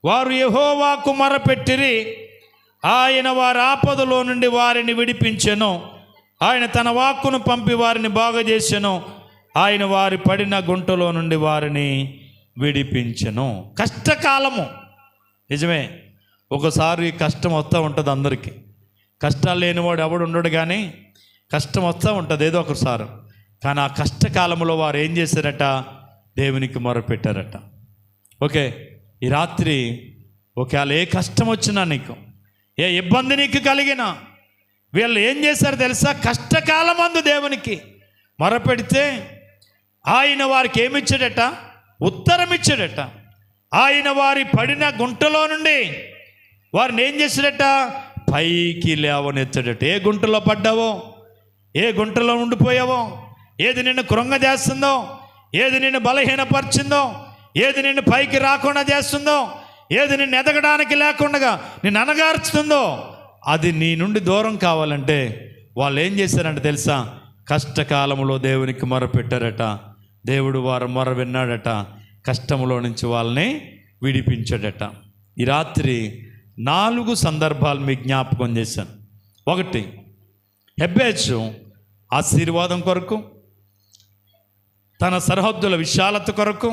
వారు యెహోవాకు మొరపెట్టిరి, ఆయన వారి ఆపదలో నుండి వారిని విడిపించెను. ఆయన తన వాక్కును పంపి వారిని బాగు చేసెను. ఆయన వారి పడిన గుంటలో నుండి వారిని విడిపించెను. కష్టకాలము నిజమే. ఒకసారి కష్టం వస్తూ ఉంటుంది అందరికీ. కష్టాలు లేనివాడు ఎవడు ఉండడు, కానీ కష్టం వస్తూ ఉంటుంది ఏదో ఒకసారి. కానీ ఆ కష్టకాలంలో వారు ఏం చేశారట? దేవునికి మొరపెట్టారట. ఓకే, ఈ రాత్రి ఒకవేళ ఏ కష్టం వచ్చినా, నీకు ఏ ఇబ్బంది నీకు కలిగినా, వీళ్ళు ఏం చేశారు తెలుసా? కష్టకాలమందు దేవునికి మొరపెడితే ఆయన వారికి ఏమిచ్చాడట? ఉత్తరం ఇచ్చాడట. ఆయన వారి పడిన గుంటలో నుండి వారిని ఏం చేశాడట? పైకి లేవనెత్తాడట. ఏ గుంటలో పడ్డావో, ఏ గుంటలో ఉండిపోయావో, ఏది నిన్ను కృంగజేస్తుందో, ఏది నిన్ను బలహీనపరిచిందో, ఏది నిన్ను పైకి రాకుండా చేస్తుందో, ఏది నిన్ను ఎదగడానికి లేకుండా నిన్ను అనగార్చుతుందో, అది నీ నుండి దూరం కావాలంటే వాళ్ళు ఏం చేశారంటే తెలుసా? కష్టకాలంలో దేవునికి మొరపెట్టారట. దేవుడు వారు మొర విన్నాడట. కష్టంలో నుంచి వాళ్ళని విడిపించాడట. ఈ రాత్రి 4 సందర్భాలు మీకు జ్ఞాపకం చేశాను. 1, హెబెజు ఆశీర్వాదం కొరకు, తన సరిహద్దుల విశాలత కొరకు,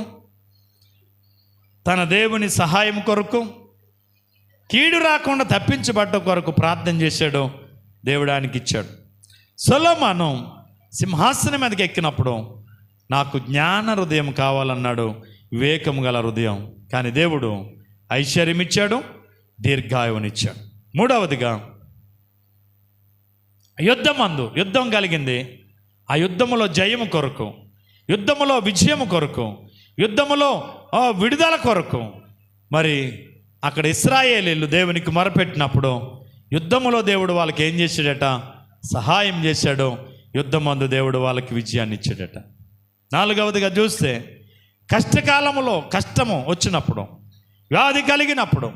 తన దేవుని సహాయం కొరకు, కీడు రాకుండా తప్పించబడ్డ కొరకు ప్రార్థన చేశాడు. దేవుడు ఆయనకి ఇచ్చాడు. సొలొమోను సింహాసనం మీదకి ఎక్కినప్పుడు నాకు జ్ఞాన హృదయం కావాలన్నాడు, వివేకం గల హృదయం. కానీ దేవుడు ఐశ్వర్యం ఇచ్చాడు, దీర్ఘాయువునిచ్చాడు. 3వదిగా యుద్ధం కలిగింది. ఆ యుద్ధములో జయము కొరకు, యుద్ధములో విజయము కొరకు, యుద్ధములో విడుదల కొరకు మరి అక్కడ ఇశ్రాయేలీయులు దేవునికి మొరపెట్టినప్పుడు యుద్ధములో దేవుడు వాళ్ళకి ఏం చేశాడట? సహాయం చేశాడు. యుద్ధమందు దేవుడు వాళ్ళకి విజయాన్ని ఇచ్చాడట. 4వదిగా చూస్తే కష్టకాలములో కష్టము వచ్చినప్పుడు, వ్యాధి కలిగినప్పుడు,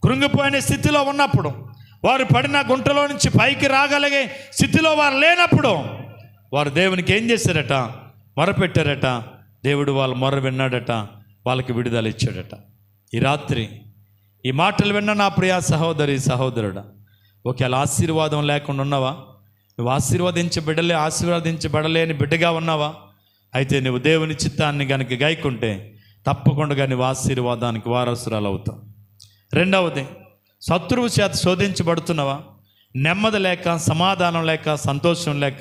కృంగిపోయిన స్థితిలో ఉన్నప్పుడు, వారు పడిన గుంటలో నుంచి పైకి రాగలిగే స్థితిలో వారు లేనప్పుడు వారు దేవునికి ఏం చేశారట? మొరపెట్టారట. దేవుడు వాళ్ళ మొర విన్నాడట. వాళ్ళకి విడుదల ఇచ్చాడట. ఈ రాత్రి ఈ మాటలు విన్న నా ప్రియ సహోదరి సహోదరుడా, ఒకవేళ ఆశీర్వాదం లేకుండా ఉన్నావా? నువ్వు ఆశీర్వదించబడలేని బిడ్డగా ఉన్నావా? అయితే నువ్వు దేవుని చిత్తాన్ని కనుక గైకుంటే తప్పకుండా నువ్వు ఆశీర్వాదానికి వారసురాలు అవుతావు. 2వది, శత్రువు చేత శోధించబడుతున్నావా? నెమ్మది లేక, సమాధానం లేక, సంతోషం లేక,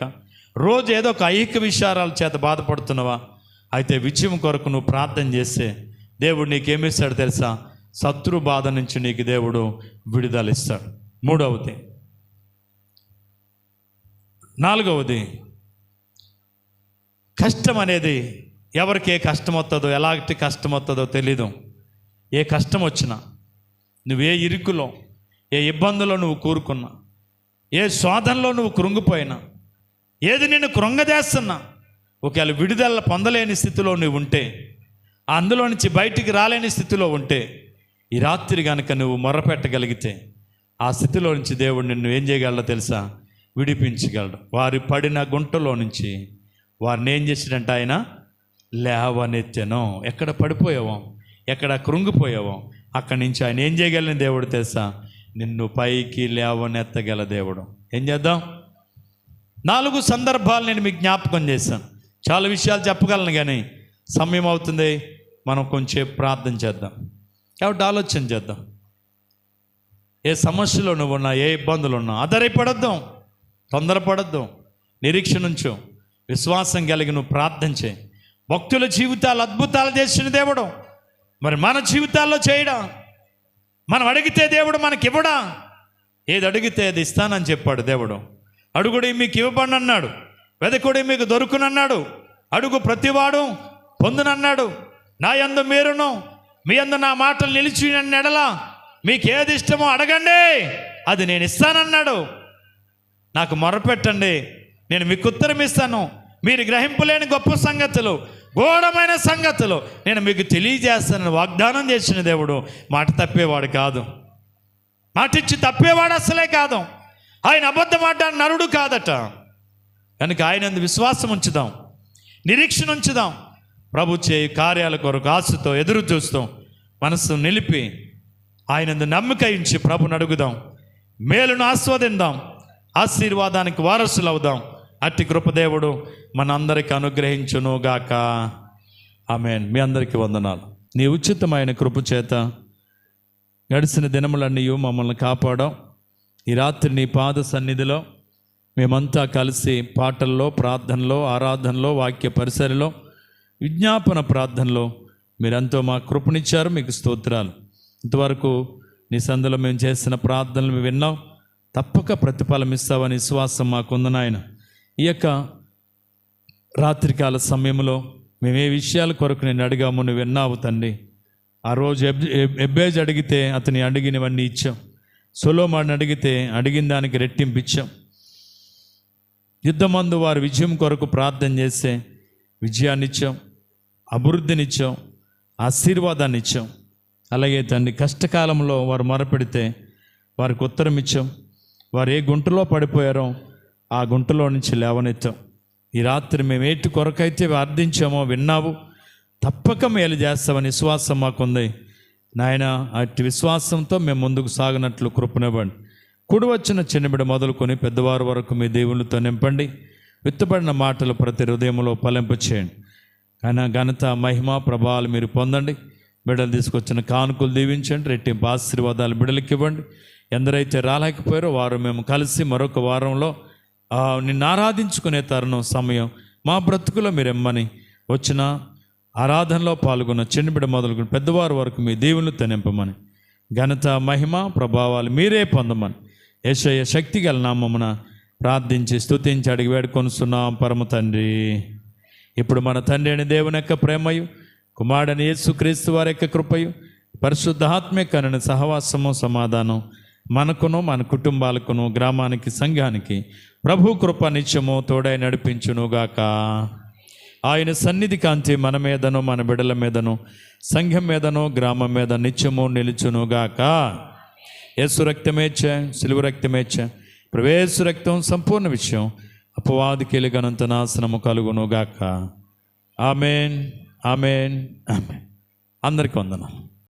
రోజు ఏదో ఒక ఐహిక విచారాల చేత బాధపడుతున్నావా? అయితే విజయం కొరకు నువ్వు ప్రార్థన చేస్తే దేవుడు నీకేమిస్తాడు తెలుసా? శత్రు బాధ నుంచి నీకు దేవుడు విడుదల ఇస్తాడు. 3వది. 4వది, కష్టం అనేది ఎవరికి ఏ కష్టం వస్తుందో, ఎలాంటి కష్టం వస్తుందో తెలీదు. ఏ కష్టం వచ్చినా, నువ్వే ఇరుకులో, ఏ ఇబ్బందులో నువ్వు కూరుకున్నా, ఏ శోధనలో నువ్వు కృంగిపోయినా, ఏది నిన్ను కృంగజేస్తున్నా, ఒకవేళ విడుదల పొందలేని స్థితిలో నువ్వు ఉంటే అందులో నుంచి బయటికి రాలేని స్థితిలో ఉంటే ఈ రాత్రి కనుక నువ్వు మొర్రపెట్టగలిగితే ఆ స్థితిలో నుంచి దేవుడు నిన్ను ఏం చేయగలడో తెలుసా? విడిపించగలడు. వారి పడిన గుంటలో నుంచి వారిని ఏం చేసినంటే ఆయన లేవనెత్తెను. ఎక్కడ పడిపోయావో, ఎక్కడ కృంగిపోయావో అక్కడి నుంచి ఆయన ఏం చేయగలిగిన దేవుడు తెలుసా? నిన్ను పైకి లేవనెత్తగల దేవుడు. ఏం చేద్దాం? 4 సందర్భాలు నేను మీకు జ్ఞాపకం చేశాను. చాలా విషయాలు చెప్పగలను కానీ సమయం అవుతుంది. మనం కొంచెం ప్రార్థన చేద్దాం. కాబట్టి ఆలోచన చేద్దాం. ఏ సమస్యలో నువ్వు ఉన్నా, ఏ ఇబ్బందులు ఉన్నా ఆధారపడద్దాం, తొందరపడద్దు, నిరీక్షణ ఉంచు, విశ్వాసం కలిగి నువ్వు ప్రార్థన చేయి. భక్తుల జీవితాలు అద్భుతాలు చేసిన దేవుడు మరి మన జీవితాల్లో చేయడా? మనం అడిగితే దేవుడు మనకి ఇవ్వడా? ఏది అడిగితే అది ఇస్తానని చెప్పాడు దేవుడు. అడుగుడి మీకు ఇవ్వబడి అన్నాడు, వెదకుడి మీకు దొరుకునన్నాడు, అడుగు ప్రతివాడు పొందునన్నాడు. నా యందు మీరును మీ యందు నా మాటలు నిలిచి ఎడల మీకు ఏది ఇష్టమో అడగండి, అది నేను ఇస్తానన్నాడు. నాకు మొరపెట్టండి, నేను మీకు ఉత్తరం ఇస్తాను. మీరు గ్రహింపలేని గొప్ప సంగతులు, ఘోరమైన సంగతులు నేను మీకు తెలియజేస్తానని వాగ్దానం చేసిన దేవుడు మాట తప్పేవాడు కాదు. మాట ఇచ్చి తప్పేవాడు అసలే కాదు. ఆయన అబద్ధం ఆడడానికి నరుడు కాదట. కనుక ఆయన విశ్వాసం ఉంచుదాం, నిరీక్షణ ఉంచుదాం. ప్రభు చేయి కార్యాల కొరకు ఆశతో ఎదురు చూస్తాం. మనసు నిలిపి ఆయన నమ్మిక ఇచ్చి ప్రభుని అడుగుదాం, మేలును ఆస్వాదిద్దాం, ఆశీర్వాదానికి వారసులు అవుదాం. అట్టి కృపదేవుడు మన అందరికి అనుగ్రహించును గాక. ఆమేన్. మీ అందరికీ వందనాలు. నీ ఉచితమైన కృప చేత గడిచిన దినములన్నీ మమ్మల్ని కాపాడాం. ఈ రాత్రి నీ పాద సన్నిధిలో మేమంతా కలిసి పాటల్లో, ప్రార్థనలో, ఆరాధనలో, వాక్య పరిసరలో, విజ్ఞాపన ప్రార్థనలో మీరంతో మా కృపనిచ్చారు. మీకు స్తోత్రాలు. ఇంతవరకు నీ సందులో మేము చేసిన ప్రార్థనలు విన్నాం. తప్పక ప్రతిఫలం ఇస్తావని విశ్వాసం మాకుంది నాయన. ఈ యొక్క రాత్రికాల సమయంలో మేము ఏ విషయాల కొరకు నేను అడిగాము నువ్వు విన్నావు తండ్రి. ఆ రోజు ఎబ్బేజ్ అడిగితే అతని అడిగినవన్నీ ఇచ్చాం. సొలొమోను అడిగితే అడిగిన దానికి రెట్టింపు ఇచ్చాం. యుద్ధమందు వారి విజయం కొరకు ప్రార్థన చేస్తే విజయాన్ని ఇచ్చాం, అభివృద్ధినిచ్చాం, ఆశీర్వాదాన్ని ఇచ్చాం. అలాగే తండ్రి కష్టకాలంలో వారు మొరపెడితే వారికి ఉత్తరం ఇచ్చాం. వారు ఏ గుంటలో పడిపోయారో ఆ గుంటలో నుంచి లేవనెత్తాం. ఈ రాత్రి మేము ఏటి కొరకైతే ప్రార్థించామో విన్నావు, తప్పక మేలు చేస్తామని విశ్వాసం మాకుంది నాయన. అట్టి విశ్వాసంతో మేము ముందుకు సాగినట్లు కృపనివ్వండి. కుడి వచ్చిన చిన్నబిడ మొదలుకొని పెద్దవారి వరకు మీ దేవుళ్ళతో నింపండి. విత్తబడిన మాటలు ప్రతి హృదయంలో ఫలింప చేయండి. కానీ ఘనత, మహిమ, ప్రభావాలు మీరు పొందండి. బిడ్డలు తీసుకొచ్చిన కానుకలు దీవించండి. రెట్టింపు ఆశీర్వాదాలు బిడ్డలకి ఇవ్వండి. ఎందరైతే రాలేకపోయారో వారు మేము కలిసి మరొక వారంలో నిన్ను ఆరాధించుకునే తరుణం, సమయం మా బ్రతుకులో మీరు ఇమ్మని, వచ్చిన ఆరాధనలో పాల్గొన్న చిన్నబిడ్డ మొదలుకొని పెద్దవారి వరకు మీ దీవులను నింపమని, ఘనత, మహిమ, ప్రభావాలు మీరే పొందమని యేసయ్య శక్తి గల నామమున ప్రార్థించి స్తుతించి అడిగి వేడుకొనుస్తున్నాం పరమ తండ్రి. ఇప్పుడు మన తండ్రి అయిన దేవుని యొక్క ప్రేమయు, కుమారుడైన యేసుక్రీస్తు వారి యొక్క కృపయు, పరిశుద్ధాత్మికమైన సహవాసము, సమాధానం మనకును, మన కుటుంబాలకును, గ్రామానికి, సంఘానికి ప్రభు కృప నిత్యము తోడై నడిపించునుగాక. ఆయన సన్నిధి కాంతి మన మీదను, మన బిడ్డల మీదను, సంఘం మీదను, గ్రామం మీద నిత్యము నిలుచునుగాక. యేసు రక్తమేచ్చ, సిలువ రక్తమేచ్చ, ప్రవేశ రక్తం సంపూర్ణ విషయం, అపవాదికి ఎలుగనంత నాశనము కలుగునుగాక. Amen, amen, amen. అందరికీ వందనాలు.